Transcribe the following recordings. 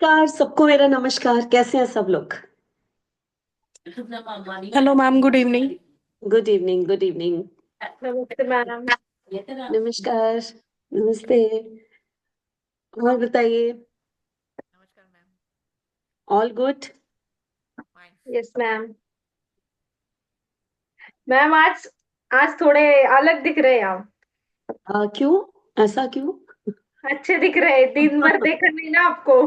नमस्कार, सबको मेरा नमस्कार। कैसे हैं सब लोग? Hello ma'am, good evening. Good evening, good evening. नमस्ते मैम। नमस्कार, नमस्ते। और बताइए। नमस्कार ma'am. All good? Fine. Yes ma'am. Ma'am आज आज थोड़े अलग दिख रहे हैं आप। क्यों? ऐसा क्यों? अच्छे दिख रहे हैं, दिन भर देखा नहीं ना आपको।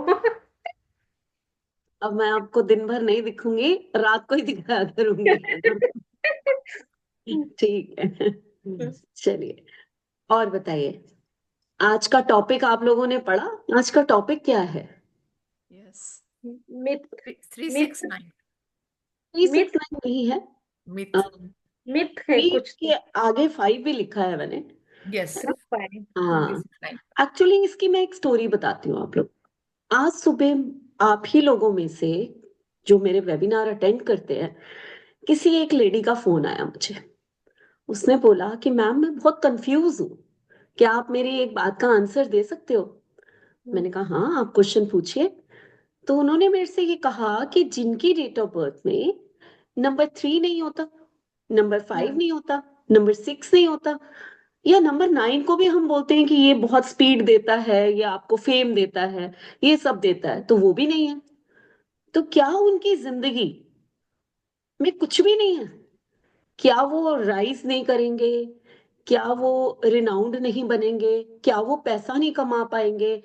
अब मैं आपको दिन भर नहीं दिखूंगी, रात को ही दिखाया करूंगी। ठीक है। चलिए, और बताइए। आज का टॉपिक आप लोगों ने पढ़ा? आज का टॉपिक क्या है? Yes. Myth. Three myth. Six nine. 369 myth. नहीं है। मिथ। मिथ है थ्री कुछ के तो। आगे 5 भी लिखा है मैंने। यस। सिर्फ फाइव। थ्री हाँ, सिक्स नाइन। एक्चुअली इसकी मैं एक स्टोरी बताती हूँ आप लोग। आज सुबह आप ही लोगों में से जो मेरे वेबिनार अटेंड करते हैं, किसी एक लेडी का फोन आया मुझे। उसने बोला कि मैम मैं बहुत कंफ्यूज हूँ, क्या आप मेरी एक बात का आंसर दे सकते हो? मैंने कहा हाँ, आप क्वेश्चन पूछिए। तो उन्होंने मेरे से ये कहा कि जिनकी डेट ऑफ बर्थ में नंबर 3 नहीं होता, नंबर 5 नहीं होता, नंबर 6 नहीं होता, या नंबर 9 को भी हम बोलते हैं कि ये बहुत स्पीड देता है, ये आपको फेम देता है, ये सब देता है, तो वो भी नहीं है। तो क्या उनकी जिंदगी में कुछ भी नहीं है? क्या वो राइज नहीं करेंगे? क्या वो रिनाउंड नहीं बनेंगे? क्या वो पैसा नहीं कमा पाएंगे?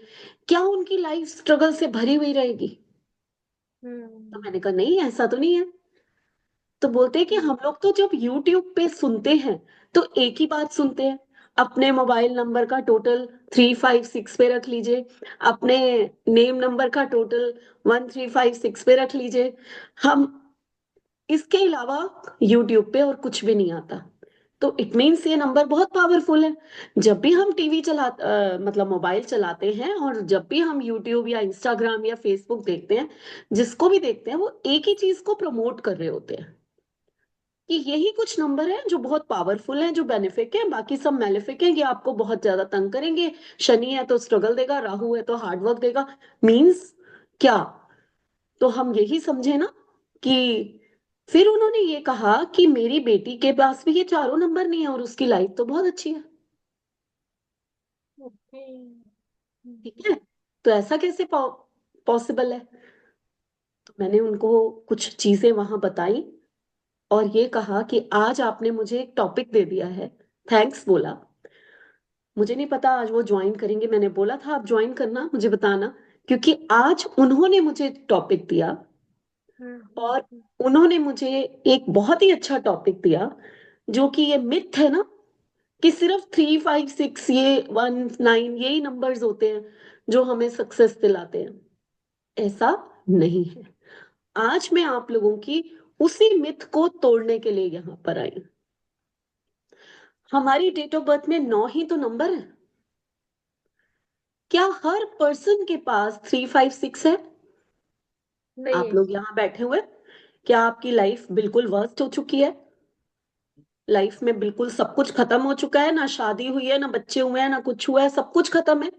क्या उनकी लाइफ स्ट्रगल से भरी हुई रहेगी? तो मैंने कहा नहीं, ऐसा तो नहीं है। तो बोलते हैं कि हम लोग तो जब यूट्यूब पे सुनते हैं तो एक ही बात सुनते हैं। अपने मोबाइल नंबर का टोटल 356 पे रख लीजिए, अपने नेम नंबर का टोटल 1356 पे रख लीजिए। हम इसके अलावा यूट्यूब पे और कुछ भी नहीं आता। तो इट मीन्स ये नंबर बहुत पावरफुल है। जब भी हम टीवी मतलब मोबाइल चलाते हैं, और जब भी हम यूट्यूब या इंस्टाग्राम या फेसबुक देखते हैं, जिसको भी देखते हैं, वो एक ही चीज को प्रमोट कर रहे होते हैं कि यही कुछ नंबर है जो बहुत पावरफुल है, जो बेनिफिक है, बाकी सब मेलेफिक है, ये आपको बहुत ज्यादा तंग करेंगे। शनि है तो स्ट्रगल देगा, राहु है तो हार्डवर्क देगा। मीन्स क्या? तो हम यही समझे ना कि फिर उन्होंने ये कहा कि मेरी बेटी के पास भी ये चारों नंबर नहीं है और उसकी लाइफ तो बहुत अच्छी है। ओके। ठीक है, तो ऐसा कैसे पॉसिबल है? तो मैंने उनको कुछ चीजें वहां बताई और ये कहा कि आज आपने मुझे एक टॉपिक दे दिया है। थैंक्स बोला। मुझे नहीं पता आज वो ज्वाइन करेंगे, मैंने बोला था आप ज्वाइन करना, मुझे बताना, क्योंकि आज उन्होंने मुझे टॉपिक दिया। और उन्होंने मुझे एक बहुत ही अच्छा टॉपिक दिया, जो कि ये मिथ है ना कि सिर्फ 356 ये 19 यही नंबर्स होते हैं जो हमें सक्सेस दिलाते हैं। ऐसा नहीं है। आज मैं आप लोगों की उसी मिथ को तोड़ने के लिए यहां पर आई हूं। हमारी डेट ऑफ बर्थ में 9 ही तो नंबर है। क्या हर पर्सन के पास 356 है? नहीं आप है। लोग यहाँ बैठे हुए, क्या आपकी लाइफ बिल्कुल वर्स्ट हो चुकी है? लाइफ में बिल्कुल सब कुछ खत्म हो चुका है, ना शादी हुई है, ना बच्चे हुए हैं, ना कुछ हुआ है, सब कुछ खत्म है?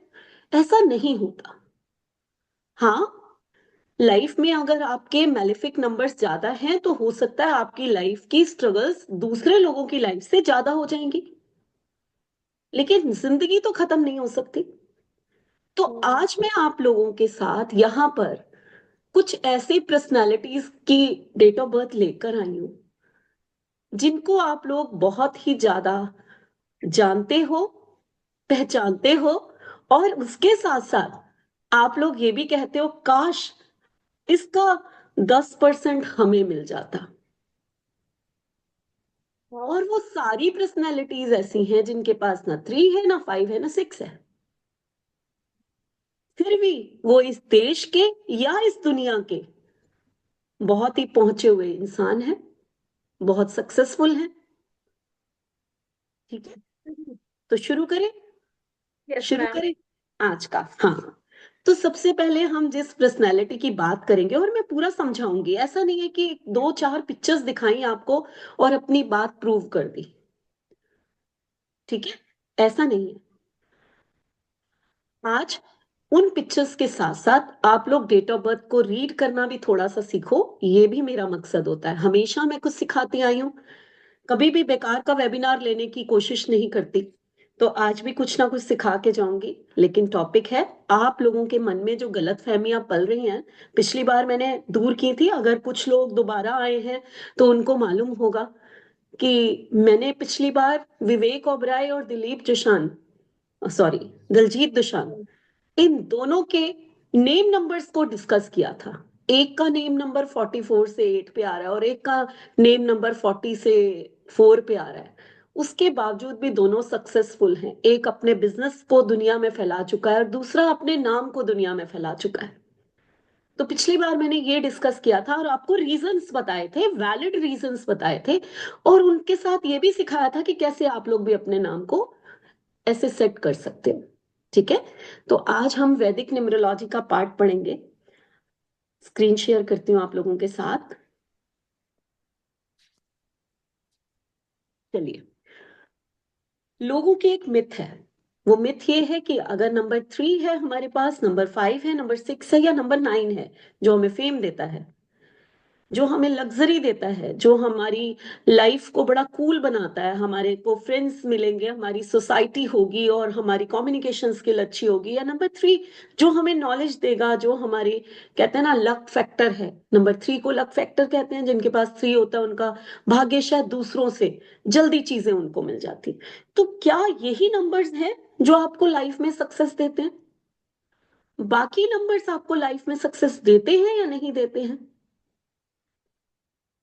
ऐसा नहीं होता। हाँ, लाइफ में अगर आपके मैलेफिक नंबर्स ज्यादा हैं तो हो सकता है आपकी लाइफ की स्ट्रगल्स दूसरे लोगों की लाइफ से ज्यादा हो जाएंगी, लेकिन जिंदगी तो खत्म नहीं हो सकती। तो आज मैं आप लोगों के साथ यहाँ पर कुछ ऐसी पर्सनालिटीज की डेट ऑफ बर्थ लेकर आई हूं जिनको आप लोग बहुत ही ज्यादा जानते हो, पहचानते हो, और उसके साथ साथ आप लोग ये भी कहते हो काश इसका 10% हमें मिल जाता। और वो सारी पर्सनैलिटीज ऐसी हैं जिनके पास ना 3 है, ना 5 है, ना 6 है, फिर भी वो इस देश के या इस दुनिया के बहुत ही पहुंचे हुए इंसान हैं, बहुत सक्सेसफुल हैं। ठीक है, तो शुरू करें। यस शुरू मैम। करें आज का। हाँ, तो सबसे पहले हम जिस पर्सनैलिटी की बात करेंगे, और मैं पूरा समझाऊंगी, ऐसा नहीं है कि 2-4 पिक्चर्स दिखाई आपको और अपनी बात प्रूव कर दी। ठीक है, ऐसा नहीं है। आज उन पिक्चर्स के साथ साथ आप लोग डेट ऑफ बर्थ को रीड करना भी थोड़ा सा सीखो, ये भी मेरा मकसद होता है। हमेशा मैं कुछ सिखाती आई हूँ, कभी भी बेकार का वेबिनार लेने की कोशिश नहीं करती, तो आज भी कुछ ना कुछ सिखा के जाऊंगी। लेकिन टॉपिक है, आप लोगों के मन में जो गलत फहमियां पल रही हैं, पिछली बार मैंने दूर की थी, अगर कुछ लोग दोबारा आए हैं तो उनको मालूम होगा कि मैंने पिछली बार विवेक ओबराय और दिलीप दोसांझ, सॉरी, दलजीत दोसांझ, इन दोनों के नेम नंबर्स को डिस्कस किया था। एक का नेम नंबर 44 से 8 पे आ रहा है और एक का नेम नंबर 40 से 4 पे आ रहा है। उसके बावजूद भी दोनों सक्सेसफुल हैं। एक अपने बिजनेस को दुनिया में फैला चुका है और दूसरा अपने नाम को दुनिया में फैला चुका है। तो पिछली बार मैंने ये डिस्कस किया था और आपको रीजंस बताए थे, वैलिड रीजंस बताए थे, और उनके साथ ये भी सिखाया था कि कैसे आप लोग भी अपने नाम को ऐसे सेट कर सकते हो। ठीक है, तो आज हम वैदिक न्यूमरोलॉजी का पार्ट पढ़ेंगे। स्क्रीन शेयर करती हूँ आप लोगों के साथ। चलिए, लोगों की एक मिथ है। वो मिथ ये है कि अगर नंबर 3 है हमारे पास, नंबर 5 है, नंबर 6 है या नंबर 9 है, जो हमें फेम देता है, जो हमें लग्जरी देता है, जो हमारी लाइफ को बड़ा कूल बनाता है, हमारे को फ्रेंड्स मिलेंगे, हमारी सोसाइटी होगी और हमारी कम्युनिकेशन स्किल अच्छी होगी, या नंबर 3 जो हमें नॉलेज देगा, जो हमारी, कहते हैं ना, लक फैक्टर है। नंबर 3 को लक फैक्टर कहते हैं। जिनके पास 3 होता है उनका भाग्य शायद दूसरों से जल्दी चीजें उनको मिल जाती। तो क्या यही नंबर्स हैं जो आपको लाइफ में सक्सेस देते हैं? बाकी नंबर्स आपको लाइफ में सक्सेस देते हैं या नहीं देते हैं?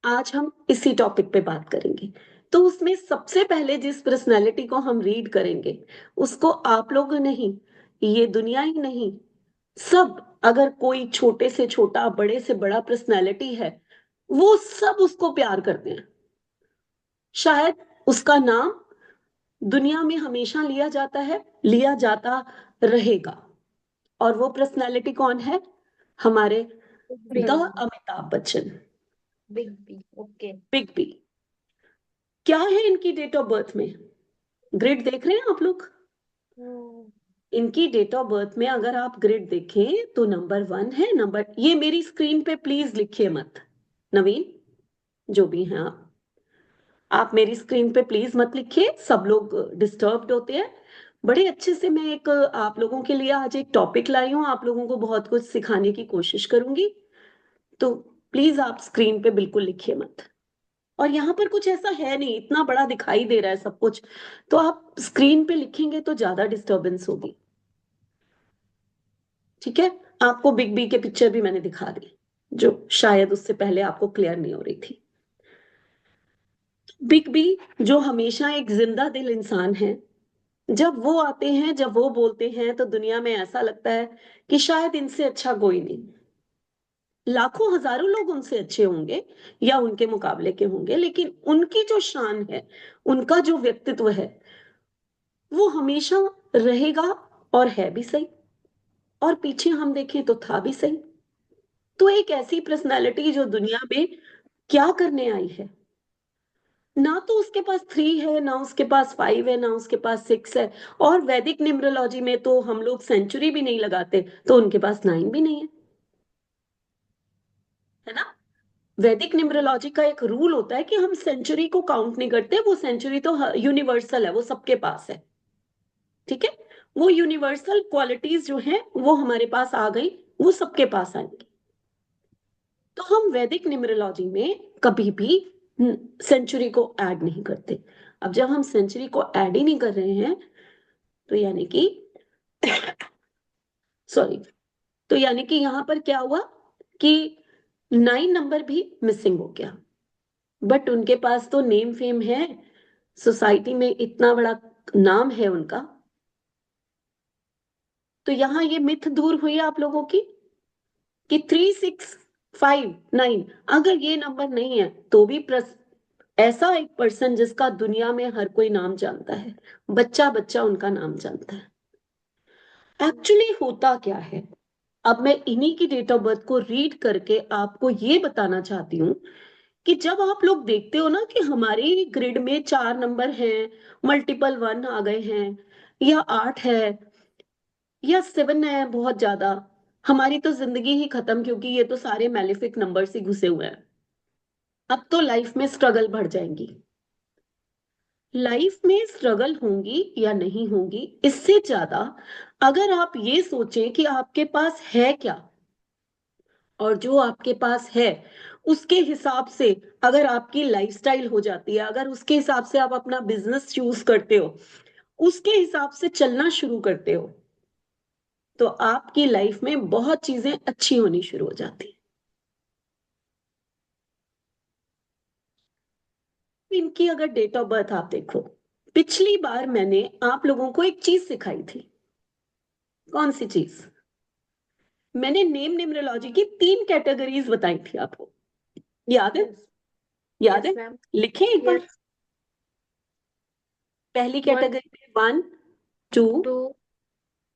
आज हम इसी टॉपिक पे बात करेंगे। तो उसमें सबसे पहले जिस पर्सनैलिटी को हम रीड करेंगे, उसको आप लोग नहीं, ये दुनिया ही नहीं, सब, अगर कोई छोटे से छोटा बड़े से बड़ा पर्सनैलिटी है, वो सब उसको प्यार करते हैं। शायद उसका नाम दुनिया में हमेशा लिया जाता है, लिया जाता रहेगा। और वो पर्सनैलिटी कौन है? हमारे the Amitabh Bachchan, big B. Okay. Big B. क्या है इनकी डेट ऑफ बर्थ में? ग्रिड देख रहे हैं आप लोग? इनकी डेट ऑफ बर्थ में अगर आप ग्रिड देखें तो नंबर 1 है। नंबर, ये मेरी स्क्रीन पे प्लीज लिखिए मत, नवीन, जो भी हैं आप मेरी स्क्रीन पे प्लीज मत लिखिए, सब लोग डिस्टर्ब्ड होते हैं। बड़े अच्छे से मैं एक आप लोगों के लिए आज एक टॉपिक लाई हूँ, आप लोगों को बहुत कुछ सिखाने की कोशिश करूंगी, तो प्लीज आप स्क्रीन पे बिल्कुल लिखिए मत। और यहाँ पर कुछ ऐसा है नहीं, इतना बड़ा दिखाई दे रहा है सब कुछ, तो आप स्क्रीन पे लिखेंगे तो ज्यादा डिस्टरबेंस होगी। ठीक है, आपको बिग बी के पिक्चर भी मैंने दिखा दी, जो शायद उससे पहले आपको क्लियर नहीं हो रही थी। बिग बी जो हमेशा एक जिंदा दिल इंसान है, जब वो आते हैं, जब वो बोलते हैं, तो दुनिया में ऐसा लगता है कि शायद इनसे अच्छा कोई नहीं। लाखों हजारों लोग उनसे अच्छे होंगे या उनके मुकाबले के होंगे, लेकिन उनकी जो शान है, उनका जो व्यक्तित्व है, वो हमेशा रहेगा, और है भी सही, और पीछे हम देखें तो था भी सही। तो एक ऐसी पर्सनालिटी जो दुनिया में क्या करने आई है, ना तो उसके पास 3 है, ना उसके पास 5 है, ना उसके पास 6 है, और वैदिक न्यूमरोलॉजी में तो हम लोग सेंचुरी भी नहीं लगाते, तो उनके पास 9 भी नहीं है ना। वैदिक न्यूमरोलॉजी का एक रूल होता है कि हम सेंचुरी को काउंट नहीं करते, वो सेंचुरी तो यूनिवर्सल है, वो सबके पास है। ठीक है, वो यूनिवर्सल क्वालिटीज जो हैं वो हमारे पास आ गई, वो सबके पास आएंगी। तो हम वैदिक न्यूमरोलॉजी में कभी भी सेंचुरी को ऐड नहीं करते। अब जब हम सेंचुरी को ऐड ही नहीं कर रहे हैं, तो यानी कि सॉरी, तो यानी कि यहां पर क्या हुआ कि 9 नंबर भी मिसिंग हो गया। बट उनके पास तो नेम फेम है, सोसाइटी में इतना बड़ा नाम है उनका। तो यहां ये मिथ दूर हुई आप लोगों की कि 3659 अगर ये नंबर नहीं है तो भी ऐसा एक पर्सन जिसका दुनिया में हर कोई नाम जानता है, बच्चा बच्चा उनका नाम जानता है। एक्चुअली होता क्या है, अब मैं इन्हीं की डेट ऑफ बर्थ को रीड करके आपको ये बताना चाहती हूँ कि जब आप लोग देखते हो ना कि हमारे ग्रिड में 4 नंबर हैं, मल्टीपल 1 आ गए हैं, या 8 है, या 7 है बहुत ज्यादा, हमारी तो जिंदगी ही खत्म, क्योंकि ये तो सारे मैलेफिक नंबर्स ही घुसे हुए हैं। अब तो लाइफ में स्ट्रगल बढ़ जाएंगी। लाइफ में स्ट्रगल होंगी या नहीं होंगी, इससे ज्यादा अगर आप ये सोचें कि आपके पास है क्या, और जो आपके पास है उसके हिसाब से अगर आपकी लाइफस्टाइल हो जाती है, अगर उसके हिसाब से आप अपना बिजनेस चूज करते हो, उसके हिसाब से चलना शुरू करते हो, तो आपकी लाइफ में बहुत चीजें अच्छी होनी शुरू हो जाती है। इनकी अगर डेट ऑफ बर्थ आप देखो, पिछली बार मैंने आप लोगों को एक चीज सिखाई थी। कौन सी चीज? मैंने नेम न्यूमरोलॉजी की 3 कैटेगरीज बताई थी आपको, याद है? यस याद यस है? मैम। लिखें एक बार। यस। पहली 1 कैटेगरी में 1 2 2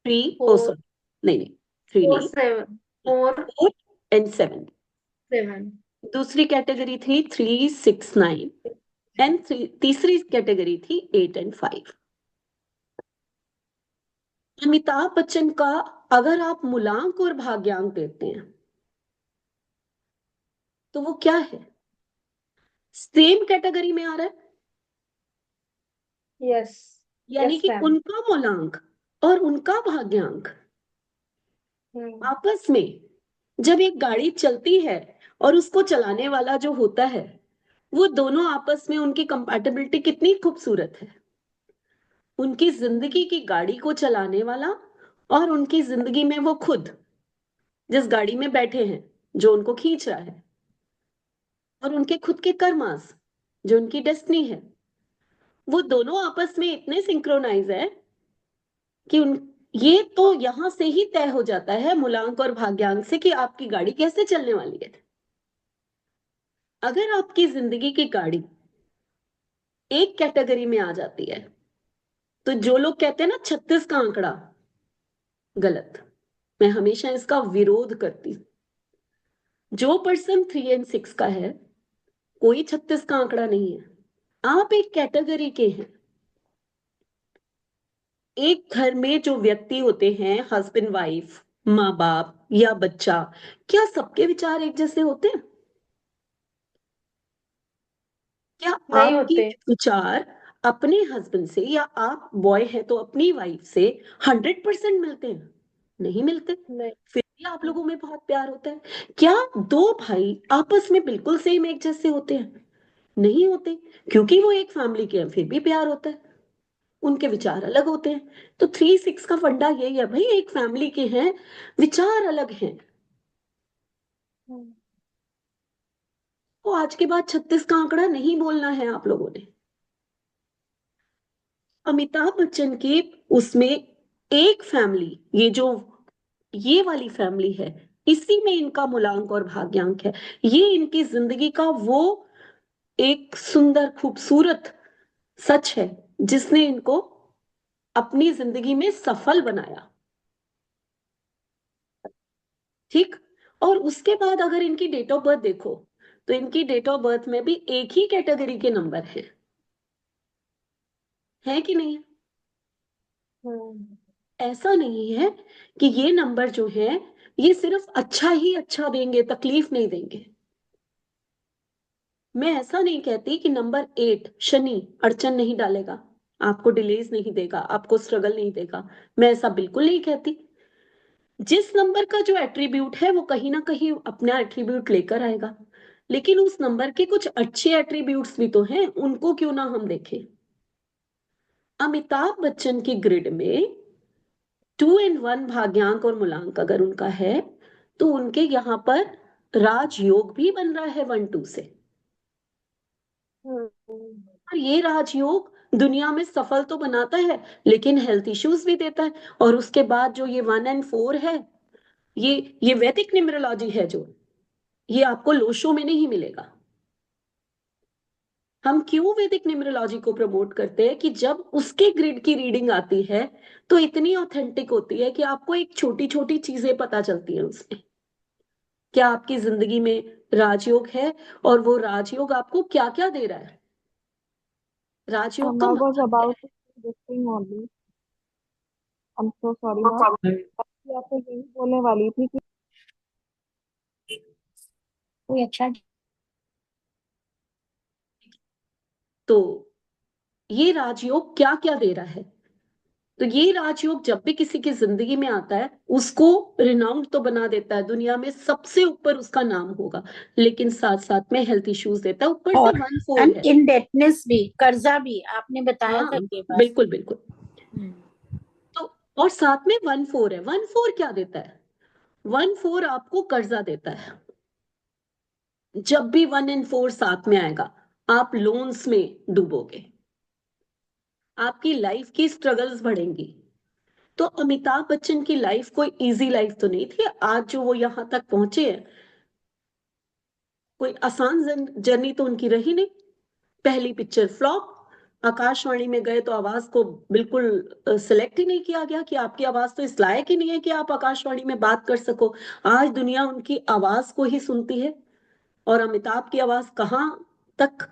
3, ओ 4 सॉरी, नहीं नहीं, 3 4 नहीं, 7 4 4 एंड 7। 7। दूसरी कैटेगरी थी 3 6 9 एंड तीसरी कैटेगरी थी 8 एंड 5। अमिताभ बच्चन का अगर आप मूलांक और भाग्यांक देते हैं तो वो क्या है? सेम कैटेगरी में आ रहा है। यस यानी यस कि मैम। उनका मूलांक और उनका भाग्यांक हम्म। आपस में, जब एक गाड़ी चलती है और उसको चलाने वाला जो होता है, वो दोनों आपस में उनकी कंपैटिबिलिटी कितनी खूबसूरत है। उनकी जिंदगी की गाड़ी को चलाने वाला और उनकी जिंदगी में वो खुद जिस गाड़ी में बैठे हैं, जो उनको खींच रहा है, और उनके खुद के कर्मास जो उनकी डेस्टिनी है, वो दोनों आपस में इतने सिंक्रोनाइज है कि उन ये तो यहां से ही तय हो जाता है मूलांक और भाग्यांक से कि आपकी गाड़ी कैसे चलने वाली है। अगर आपकी जिंदगी की गाड़ी एक कैटेगरी में आ जाती है, तो जो लोग कहते हैं ना 36 का आंकड़ा, गलत। मैं हमेशा इसका विरोध करती हूँ। जो पर्सन 3 एंड 6 का है, कोई 36 का आंकड़ा नहीं है। आप एक कैटेगरी के हैं। एक घर में जो व्यक्ति होते हैं, हस्बैंड वाइफ, माँ बाप या बच्चा, क्या सबके विचार एक जैसे होते हैं? क्या नहीं आपके होते। विचार अपने हस्बैंड से, या आप बॉय है तो अपनी वाइफ से 100% मिलते हैं? नहीं मिलते। नहीं। फिर भी आप लोगों में बहुत प्यार होता है। क्या दो भाई आपस में बिल्कुल सेम एक जैसे होते हैं? नहीं होते। क्योंकि वो एक फैमिली के हैं, फिर भी प्यार होता है। उनके विचार अलग होते हैं। तो 3 6 का फंडा यही है भाई, एक फैमिली के हैं, विचार अलग हैं। हम्म। तो आज के बाद 36 का आंकड़ा नहीं बोलना है आप लोगों ने। अमिताभ बच्चन की उसमें एक फैमिली, ये वाली फैमिली है, इसी में इनका मूलांक और भाग्यांक है। ये इनकी जिंदगी का वो एक सुंदर खूबसूरत सच है जिसने इनको अपनी जिंदगी में सफल बनाया। ठीक। और उसके बाद अगर इनकी डेट ऑफ बर्थ देखो, तो इनकी डेट ऑफ बर्थ में भी एक ही कैटेगरी के नंबर हैं। है कि नहीं? हम्म। ऐसा नहीं है कि ये नंबर जो है ये सिर्फ अच्छा ही अच्छा देंगे, तकलीफ नहीं देंगे। मैं ऐसा नहीं कहती कि नंबर 8 शनि अड़चन नहीं डालेगा, आपको डिलेज नहीं देगा, आपको स्ट्रगल नहीं देगा। मैं ऐसा बिल्कुल नहीं कहती। जिस नंबर का जो एट्रीब्यूट है वो कहीं ना कहीं अपना एट्रीब्यूट लेकर आएगा, लेकिन उस नंबर के कुछ अच्छे एट्रीब्यूट्स भी तो हैं, उनको क्यों ना हम देखें। अमिताभ बच्चन की ग्रिड में 2 एंड 1 भाग्यांक और मूलांक अगर उनका है, तो उनके यहां पर राजयोग भी बन रहा है 1 2 से। हम्म। और ये राजयोग दुनिया में सफल तो बनाता है, लेकिन हेल्थ इश्यूज भी देता है। और उसके बाद जो ये 1 एंड 4 है, ये ये वैदिक न्यूमरोलॉजी है, जो ये आपको लोशो में नहीं मिलेगा। हम क्यों वैदिक न्यूमरोलॉजी को प्रमोट करते हैं कि जब उसके ग्रिड की रीडिंग आती है तो इतनी ऑथेंटिक होती है कि आपको एक छोटी छोटी चीजें पता चलती हैं उसमें। क्या आपकी जिंदगी में राजयोग है, और वो राजयोग आपको क्या क्या दे रहा है? राजयोग का I was मतलब क्या about है? to say this thing only. I am so sorry ma'am. मैं आपको यही बोलने वाली थी कि कोई अच्छा तो ये राजयोग क्या क्या दे रहा है? तो ये राजयोग जब भी किसी की जिंदगी में आता है उसको रिनाउंड तो बना देता है, दुनिया में सबसे ऊपर उसका नाम होगा, लेकिन साथ साथ में हेल्थ इश्यूज देता है, ऊपर से और 1-4 है। इनडेटनेस भी, कर्जा भी आपने बताया हाँ था ये बात। बिल्कुल बिल्कुल। हम्म, तो और साथ में 1-4 है। 1-4 क्या देता है? 1-4 आपको कर्जा देता है। जब भी 1 और 4 साथ में आएगा आप लोन्स में डूबोगे, आपकी लाइफ की स्ट्रगल्स बढ़ेंगी। तो अमिताभ बच्चन की लाइफ कोई इजी लाइफ तो नहीं थी, आज जो वो यहां तक पहुंचे हैं कोई आसान जर्नी तो उनकी रही नहीं। पहली पिक्चर फ्लॉप, आकाशवाणी में गए तो आवाज को बिल्कुल सिलेक्ट ही नहीं किया गया कि आपकी आवाज तो इस लायक ही नहीं है कि आप आकाशवाणी में बात कर सको। आज दुनिया उनकी आवाज को ही सुनती है, और अमिताभ की आवाज कहाँ तक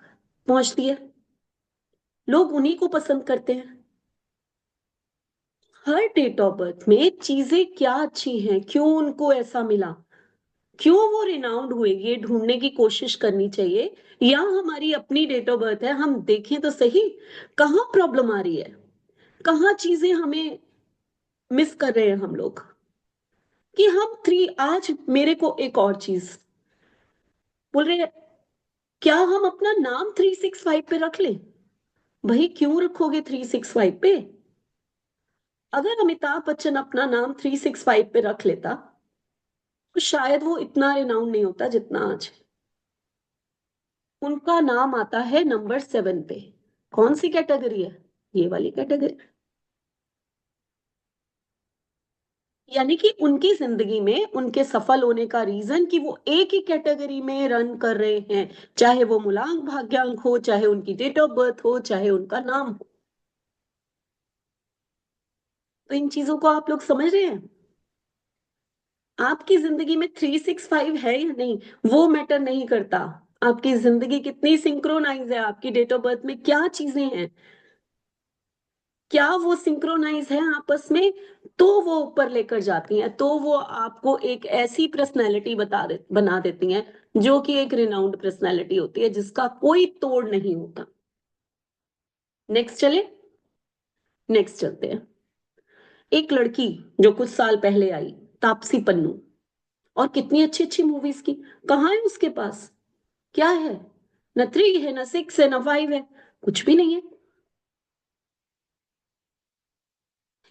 पहुंचती है, लोग उन्हीं को पसंद करते हैं। हर डेट ऑफ बर्थ में चीजें क्या अच्छी हैं, क्यों उनको ऐसा मिला, क्यों वो रिनाउंड हुए, ये ढूंढने की कोशिश करनी चाहिए। या हमारी अपनी डेट ऑफ बर्थ है, हम देखें तो सही कहाँ प्रॉब्लम आ रही है, कहाँ चीजें हमें मिस कर रहे हैं हम लोग। कि हम थ्री, आज मेरे को एक और चीज बोल रहे हैं, क्या हम अपना नाम 365 पे रख लें? भाई क्यों रखोगे 365 पे? अगर अमिताभ बच्चन अपना नाम 365 पे रख लेता तो शायद वो इतना रिनाउंड नहीं होता जितना आज है। उनका नाम आता है नंबर 7 पे। कौन सी कैटेगरी है? ये वाली कैटेगरी। यानी कि उनकी जिंदगी में उनके सफल होने का रीजन कि वो एक ही कैटेगरी में रन कर रहे हैं, चाहे वो मूलांक भाग्यांक हो, चाहे उनकी डेट ऑफ बर्थ हो, चाहे उनका नाम हो। तो इन चीजों को आप लोग समझ रहे हैं? आपकी जिंदगी में 365 है या नहीं वो मैटर नहीं करता। आपकी जिंदगी कितनी सिंक्रोनाइज है, आपकी डेट ऑफ बर्थ में क्या चीजें हैं, क्या वो सिंक्रोनाइज है आपस में, तो वो ऊपर लेकर जाती हैं, तो वो आपको एक ऐसी पर्सनैलिटी बना देती हैं जो कि एक रिनाउंड पर्सनैलिटी होती है, जिसका कोई तोड़ नहीं होता। नेक्स्ट चले, नेक्स्ट चलते हैं। एक लड़की जो कुछ साल पहले आई, तापसी पन्नू, और कितनी अच्छी अच्छी मूवीज की, कहाँ है उसके पास? क्या है? न 3 है, न 6 है, न 5 है, कुछ भी नहीं है।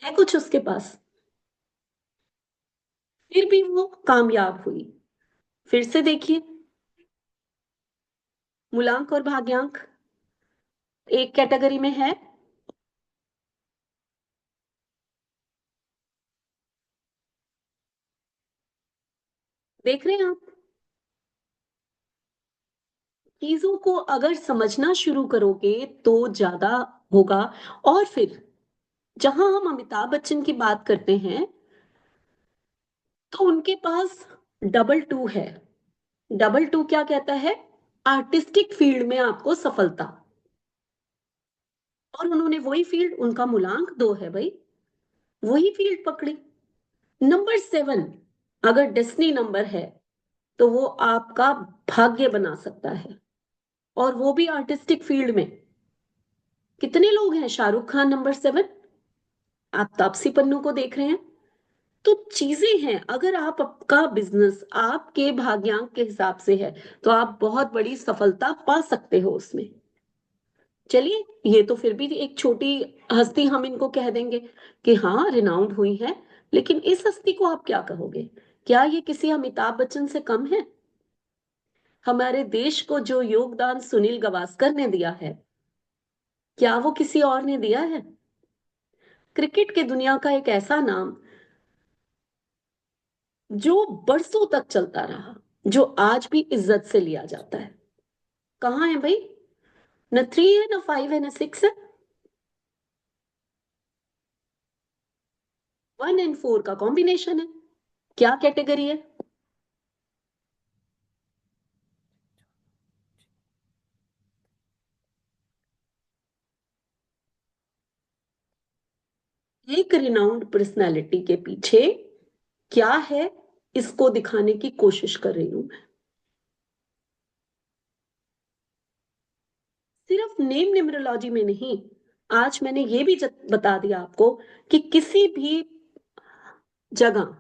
है कुछ उसके पास? फिर भी वो कामयाब हुई। फिर से देखिए, मूलांक और भाग्यांक एक कैटेगरी में है। देख रहे हैं आप? चीजों को अगर समझना शुरू करोगे तो ज्यादा होगा। और फिर जहां हम अमिताभ बच्चन की बात करते हैं तो उनके पास डबल टू है। डबल टू क्या कहता है? आर्टिस्टिक फील्ड में आपको सफलता। और उन्होंने वही फील्ड, उनका मूलांक 2 है भाई, वही फील्ड पकड़ी। नंबर 7 अगर डेस्टिनी नंबर है तो वो आपका भाग्य बना सकता है, और वो भी आर्टिस्टिक फील्ड में। कितने लोग हैं? शाहरुख खान नंबर 7, आप तापसी पन्नू को देख रहे हैं। तो चीजें हैं, अगर आप आपका बिजनेस आपके भाग्यांक के हिसाब से है तो आप बहुत बड़ी सफलता पा सकते हो उसमें। चलिए, ये तो फिर भी एक छोटी हस्ती हम इनको कह देंगे कि हाँ रिनाउंड हुई है, लेकिन इस हस्ती को आप क्या कहोगे? क्या ये किसी अमिताभ बच्चन से कम है? हमारे देश को जो योगदान सुनील गावस्कर ने दिया है, क्या वो किसी और ने दिया है? क्रिकेट के दुनिया का एक ऐसा नाम जो बरसों तक चलता रहा, जो आज भी इज्जत से लिया जाता है, कहाँ है भाई? न 3 है, न 5 है, न 6 है। 1 और 4 का कॉम्बिनेशन है। क्या कैटेगरी है? एक रिनाउंड पर्सनालिटी के पीछे क्या है, इसको दिखाने की कोशिश कर रही हूं मैं। सिर्फ नेम न्यूमरोलॉजी में नहीं, आज मैंने ये भी बता दिया आपको कि किसी भी जगह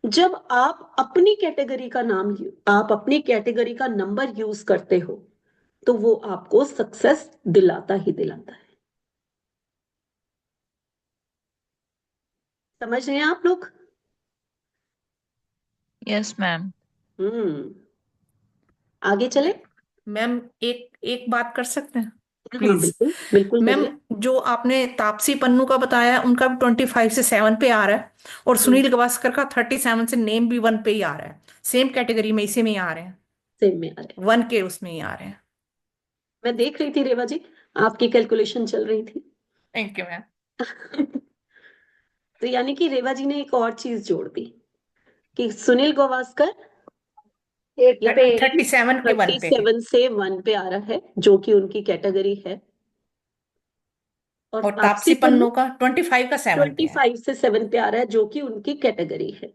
जब आप अपनी कैटेगरी का नाम, आप अपनी कैटेगरी का नंबर यूज करते हो, तो वो आपको सक्सेस दिलाता ही दिलाता है। समझ रहे हैं आप लोग? Yes ma'am. आगे चले। मैम एक बात कर सकते हैं हाँ प्लीज? बिल्कुल बिल्कुल मैम करिए। जो आपने तापसी पन्नू का बताया, उनका भी 25 से 7 पे आ रहा है, और सुनील गावस्कर का 37 से नेम भी 1 पे ही आ रहा है। सेम कैटेगरी में इसी में ही आ रहे हैं, सेम में आ रहे हैं। 1 के उसमें ही आ रहे हैं। मैं देख रही थी रेवा जी, आपकी कैलकुलेशन चल रही थी। Thank you ma'am. तो यानी कि रेवा जी ने एक और चीज जोड़ दी कि सुनील गावस्कर एक या पे 37 के 1 पे है, 37 से 1 पे आ रहा है, जो कि उनकी कैटेगरी है। और और तापसी तापसी पन्नू पन्नू का 25 का 7 पे है। 25 से 7 पे आ रहा है, जो कि उनकी कैटेगरी है।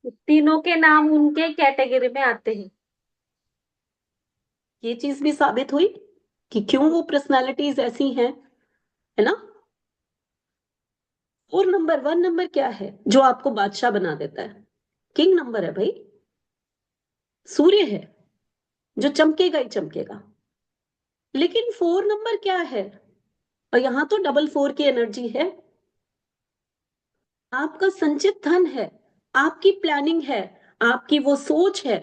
तीनों के नाम उनके कैटेगरी में आते हैं। ये चीज भी साबित हुई कि क्यों वो पर्सनालिटीज ऐसी हैं, है ना। और नंबर 1 नंबर क्या है जो आपको बादशाह बना देता है? किंग नंबर है भाई, सूर्य है जो चमकेगा ही चमकेगा। लेकिन 4 नंबर क्या है? और यहां तो डबल 4 की एनर्जी है। आपका संचित धन है, आपकी प्लानिंग है, आपकी वो सोच है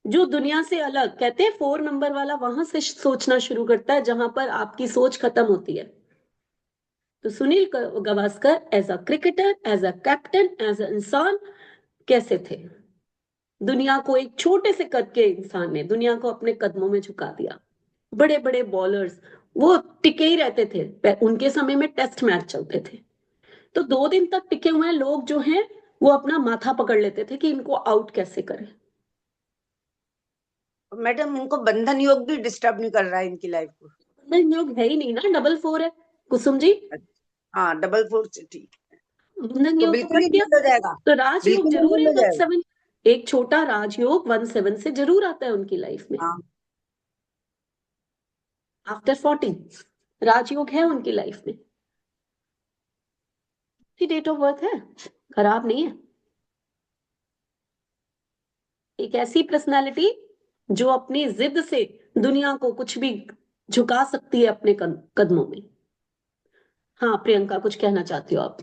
जो दुनिया से अलग। कहते हैं 4 नंबर वाला वहां से सोचना शुरू करता है जहां पर आपकी सोच खत्म होती है। तो Sunil Gavaskar as a cricketer, as a captain, as a इंसान कैसे थे? दुनिया को, एक छोटे से कद के इंसान ने दुनिया को अपने कदमों में झुका दिया। बड़े बड़े बॉलर्स वो टिके ही रहते थे, उनके समय में टेस्ट मैच चलते थे, तो 2 दिन तक टिके हुए लोग जो हैं वो अपना माथा पकड़ लेते थे कि इनको आउट कैसे करें। मैडम उनको बंधन योग भी डिस्टर्ब नहीं कर रहा है इनकी लाइफ को। बंधन योग है ही नहीं ना, डबल 4 है कुसुम जी। हाँ डबल 4 से ठीक, बंधन तो योग तो बिल्कुल कट ही गया। बंद हो जाएगा, तो राजयोग बिल्कुल ही जरूर बंद है हो जाएगा। 17, एक छोटा राजयोग 17 से जरूर आता है उनकी लाइफ में। हाँ आफ्टर 40 राजयोग है उनकी लाइफ में। डेट ऑफ बर्थ है, खराब नहीं है। एक ऐसी पर्सनालिटी जो अपनी जिद से दुनिया को कुछ भी झुका सकती है अपने कदमों में। हाँ प्रियंका, कुछ कहना चाहती हो आप?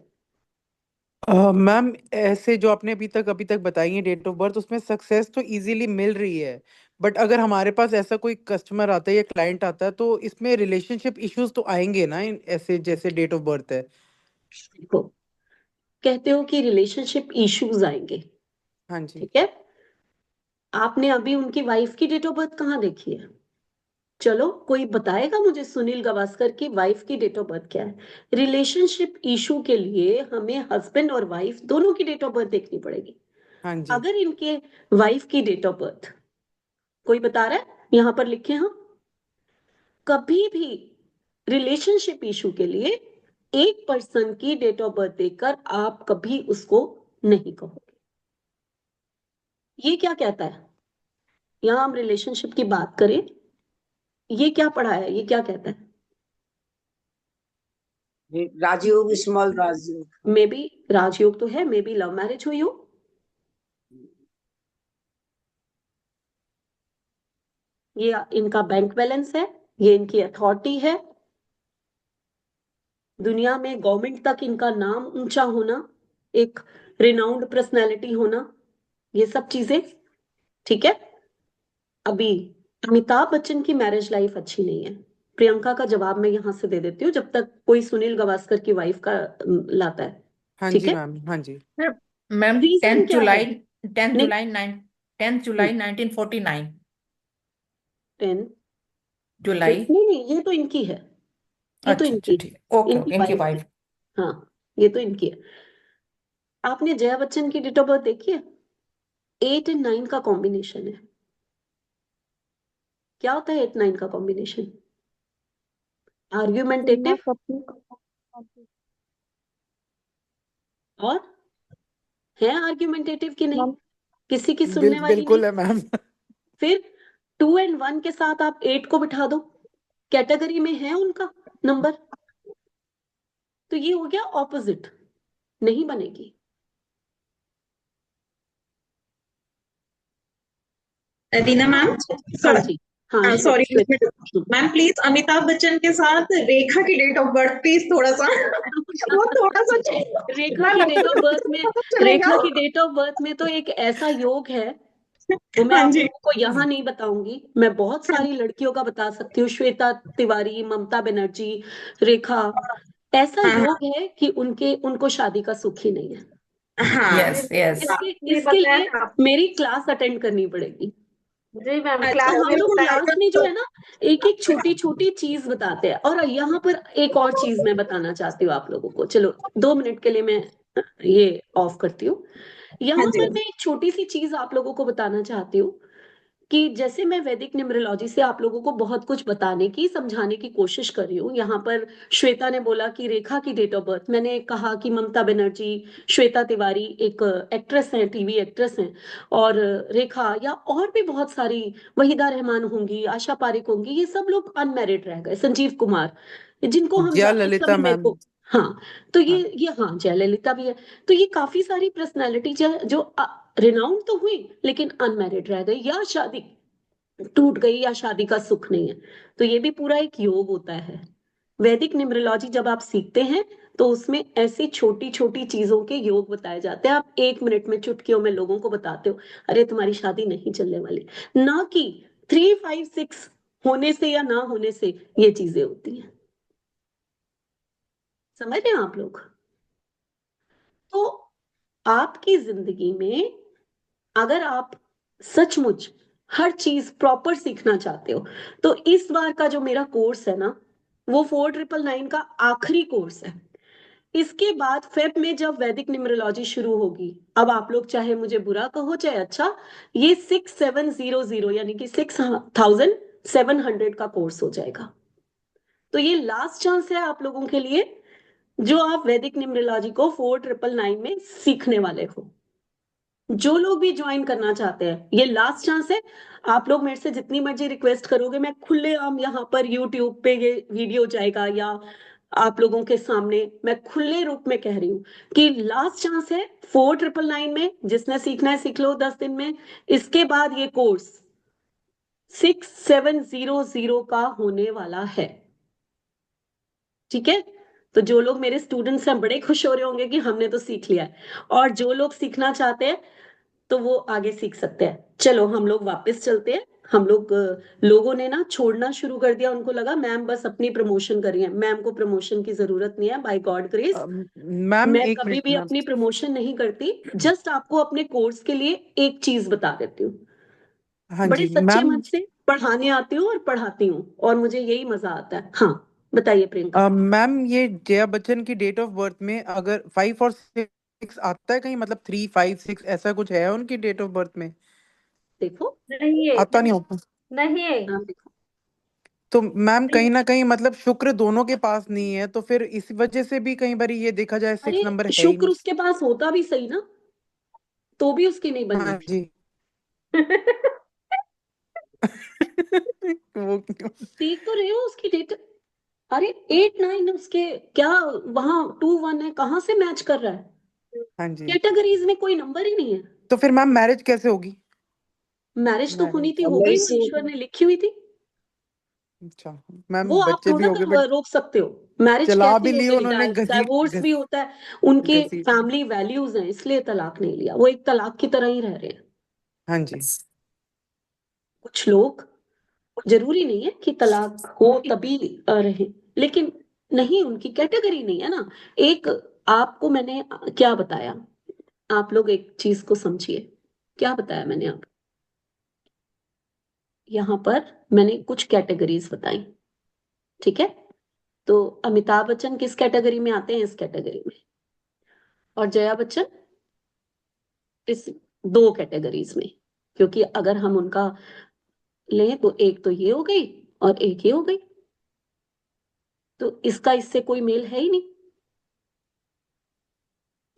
मैम ऐसे जो आपने अभी तक बताई है डेट ऑफ बर्थ, उसमें सक्सेस तो इजीली मिल रही है, बट अगर हमारे पास ऐसा कोई कस्टमर आता है या क्लाइंट आता है तो इसमें रिलेशनशिप इश्यूज तो आएंगे ना, ऐसे जैसे डेट ऑफ बर्थ है। देखो, कहते हो कि रिलेशनशिप इश्यूज आएंगे, हाँ जी। ठीक है। आपने अभी उनकी वाइफ की डेट ऑफ बर्थ कहाँ देखी है? चलो कोई बताएगा मुझे सुनील गावस्कर की वाइफ की डेट ऑफ बर्थ क्या है? रिलेशनशिप इशू के लिए हमें हस्बैंड और वाइफ दोनों की डेट ऑफ बर्थ देखनी पड़ेगी। हाँ जी। अगर इनके वाइफ की डेट ऑफ बर्थ कोई बता रहा है, यहां पर लिखे हम। कभी भी रिलेशनशिप इशू के लिए एक पर्सन की डेट ऑफ बर्थ देखकर आप कभी उसको नहीं कहोगे। ये क्या कहता है? यहां हम रिलेशनशिप की बात करें, ये क्या पढ़ा है, ये क्या कहता है? राजयोग, स्मॉल राजयोग। मे बी राजयोग तो है, मे बी लव मैरिज हुई हो। ये इनका बैंक बैलेंस है, ये इनकी अथॉरिटी है, दुनिया में गवर्नमेंट तक इनका नाम ऊंचा होना, एक रिनाउंड पर्सनैलिटी होना, ये सब चीजें, ठीक है। अभी अमिताभ बच्चन की मैरिज लाइफ अच्छी नहीं है। प्रियंका का जवाब मैं यहां से दे देती हूँ जब तक कोई सुनील गावस्कर की वाइफ का लाता है, हाँ ठीक जी है। मैम। हाँ जी। मैम रीजन 10 क्या है? जुलाई 10 नहीं, जुलाई 1949 10 जुलाई। नहीं नहीं, ये तो इनकी है, ये तो अच्छा अच्छा इनकी ठीक है, ओके इनकी ओके, इनकी वाइफ की। वाइफ। हाँ, ये तो इनकी है। आपने जया बच्चन की डेट ऑफ बर्थ देखी है? 8 और 9 का कॉम्बिनेशन है। क्या होता है 8 9 का कॉम्बिनेशन? प्रेरणा आर्ग्यूमेंटेटिव, कपूर। और है आर्ग्यूमेंटेटिव कि नहीं? मैम किसी की सुनने वाली बिल्कुल नहीं? है मैम। फिर 2 and 1 के साथ आप 8 को बिठा दो, कैटेगरी में है उनका नंबर, तो ये हो गया ऑपोजिट, नहीं बनेगी। दीना मैम, हाँ जी, हाँ sorry Shweta. Ma'am, please Amitabh Bachchan के साथ रेखा की डेट ऑफ बर्थ प्लीज थोड़ा सा वो थोड़ा सा रेखा की डेट ऑफ बर्थ में, चलेगा। रेखा की डेट ऑफ बर्थ में तो एक ऐसा योग है, वो मैं हाँ आप जी। लोगों को यहाँ नहीं बताऊंगी, मैं बहुत सारी लड़कियों का बता सकती हूँ, श्वेता तिवारी, ममता बनर्जी, रेखा, ऐसा हाँ योग है कि उनको शादी का सुख ही नहीं है। हाँ। Yes yes. इसके लिए मेरी क्लास अटेंड करनी पड़ेगी। जी मैम, अच्छा, क्लास तो हम में लोग बताया क्लास में जो है ना, एक एक छोटी छोटी चीज बताते हैं। और यहाँ पर एक और चीज मैं बताना चाहती हूँ आप लोगों को, चलो 2 मिनट के लिए मैं ये ऑफ करती हूँ। हाँ यहाँ जी। पर मैं एक छोटी सी चीज आप लोगों को बताना चाहती हूँ कि जैसे मैं वैदिक न्यूमरोलॉजी से आप लोगों को बहुत कुछ बताने की, समझाने की कोशिश कर रही हूँ। यहाँ पर श्वेता ने बोला कि रेखा की डेट ऑफ बर्थ, मैंने कहा कि ममता बनर्जी, श्वेता तिवारी एक एक्ट्रेस हैं, टीवी एक्ट्रेस हैं, और रेखा या और भी बहुत सारी, वहीदा रहमान होंगी, आशा पारेख होंगी, ये सब लोग अनमैरिड रह गए, संजीव कुमार, जिनको हम जया इस ललिता समय मेरे मैम। को, हाँ, तो हाँ ये हाँ, जयललिता भी है। तो ये काफी सारी पर्सनैलिटी जो रिनाउंड तो हुई लेकिन अनमैरिड रह गई, या शादी टूट गई, या शादी का सुख नहीं है। तो ये भी पूरा एक योग होता है। वैदिक न्यूमरोलॉजी जब आप सीखते हैं तो उसमें ऐसी छोटी छोटी चीजों के योग बताए जाते हैं। आप 1 मिनट में चुटकियों में लोगों को बताते हो, अरे तुम्हारी शादी नहीं चलने वाली, ना कि 3, 5, 6 होने से या ना होने से ये चीजें होती हैं। समझ रहे हैं आप लोग? तो आपकी जिंदगी में अगर आप सचमुच हर चीज प्रॉपर सीखना चाहते हो, तो इस बार का जो मेरा कोर्स है ना, वो 4999 का आखिरी कोर्स है। इसके बाद फेब में जब वैदिक न्यूमरोलॉजी शुरू होगी, अब आप लोग चाहे मुझे बुरा कहो चाहे अच्छा, ये 6700 यानी कि 6700 का कोर्स हो जाएगा। तो ये लास्ट चांस है आप लोगों के लिए, जो आप वैदिक न्यूमरोलॉजी को 4999 में सीखने वाले हो। जो लोग भी ज्वाइन करना चाहते हैं, ये लास्ट चांस है। आप लोग मेरे से जितनी मर्जी रिक्वेस्ट करोगे, मैं खुलेआम यहाँ पर यूट्यूब पे ये वीडियो जाएगा, या आप लोगों के सामने मैं खुले रूप में कह रही हूँ कि लास्ट चांस है 4999 में, जिसने सीखना है सीख लो 10 दिन में। इसके बाद ये कोर्स 6700 का होने वाला है। ठीक है? तो जो लोग मेरे स्टूडेंट्स हैं बड़े खुश हो रहे होंगे कि हमने तो सीख लिया है, और जो लोग सीखना चाहते हैं तो वो आगे सीख सकते हैं। चलो हम लोग वापस चलते हैं। हम लोग लोगों ने ना छोड़ना शुरू कर दिया, उनको लगा मैम बस अपनी प्रमोशन कर रही है। मैम को प्रमोशन की जरूरत नहीं है, बाय गॉड ग्रेस। मैम मैं एक कभी मिनट भी मैम। अपनी प्रमोशन नहीं करती, जस्ट आपको अपने कोर्स के लिए एक चीज बता देती हूँ। हाँ बड़े जी सच्चे मैम। मन से पढ़ाने आती हूँ और पढ़ाती हूँ, और मुझे यही मजा आता है। हाँ, बताइए प्रियंका। मैम ये जया बच्चन की डेट ऑफ बर्थ में अगर 5 और 6 आता है कहीं, मतलब 3, 5, 6 ऐसा कुछ है उनकी डेट ऑफ बर्थ में? देखो, नहीं है, आता नहीं होगा नहीं है। हाँ देखो, तो मैम कहीं ना कहीं मतलब शुक्र दोनों के पास नहीं है, तो फिर इस वजह से भी कई बार ये देखा जाए 6 अरे नंबर है ही शुक्र नहीं। उसके पास होता भी सही ना, तो भी उसकी नहीं बननी हाँ थी। जी। वो देख तो रहे हो उसकी डेट, अरे 8, 9 उसके, क्या वहां 2, 1 है, कहाँ से मैच कर रहा है? हाँ जी। कैटेगरीज में कोई नंबर ही नहीं है। तो फिर मैम मैरिज कैसे होगी? मैरिज तो होनी थी, मैरिज हो गई, वो ईश्वर ने लिखी हुई थी। अच्छा मैम, वो आप बच्चे भी थोड़ा हो गए ना बट रोक सकते हो। मैरिज चला कैसे भी हो लिए गई? उन्होंने, घसीट डाइवोर्स भी होता है, उनके घसीट। फैमिली वैल्यूज हैं इसलिए तलाक नहीं लिया, वो एक तलाक की तरह ही रह रहे हैं। हाँ जी। कुछ लोग, जरूरी नहीं है कि तलाक हो तभी रहे, लेकिन नहीं, उनकी कैटेगरी नहीं है ना। एक, आपको मैंने क्या बताया, आप लोग एक चीज को समझिए, क्या बताया मैंने आप, यहाँ पर मैंने कुछ कैटेगरीज बताई, ठीक है? तो अमिताभ बच्चन किस कैटेगरी में आते हैं? इस कैटेगरी में। और जया बच्चन इस 2 कैटेगरीज में, क्योंकि अगर हम उनका लें तो एक तो ये हो गई और एक ये हो गई, तो इसका इससे कोई मेल है ही नहीं।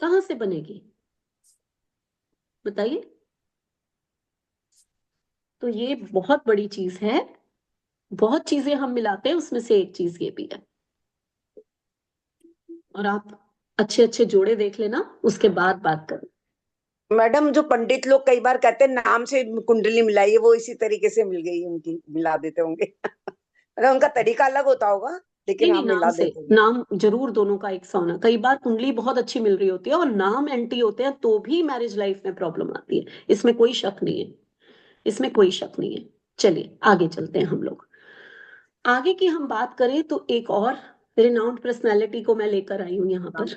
कहाँ से बनेगी बताइए। तो ये बहुत बड़ी चीज है, बहुत चीजें हम मिलाते हैं, उसमें से एक चीज ये भी है। और आप अच्छे अच्छे जोड़े देख लेना, उसके बाद बात करें। मैडम जो पंडित लोग कई बार कहते हैं नाम से कुंडली मिलाइए, वो इसी तरीके से मिल गई उनकी, मिला देते होंगे। मतलब उनका तरीका अलग होता होगा, नहीं लेकिन नहीं, हम नाम मिला से, देते हैं। नाम जरूर दोनों का एक सा होना। कई बार कुंडली बहुत अच्छी मिल रही होती है और नाम एंटी होते हैं, तो भी मैरिज लाइफ में प्रॉब्लम आती है, इसमें कोई शक नहीं है, इसमें कोई शक नहीं है। चलिए आगे चलते हैं हम लोग। आगे की हम बात करें तो एक और रिनाउंड पर्सनालिटी को मैं लेकर आई हूं यहाँ पर।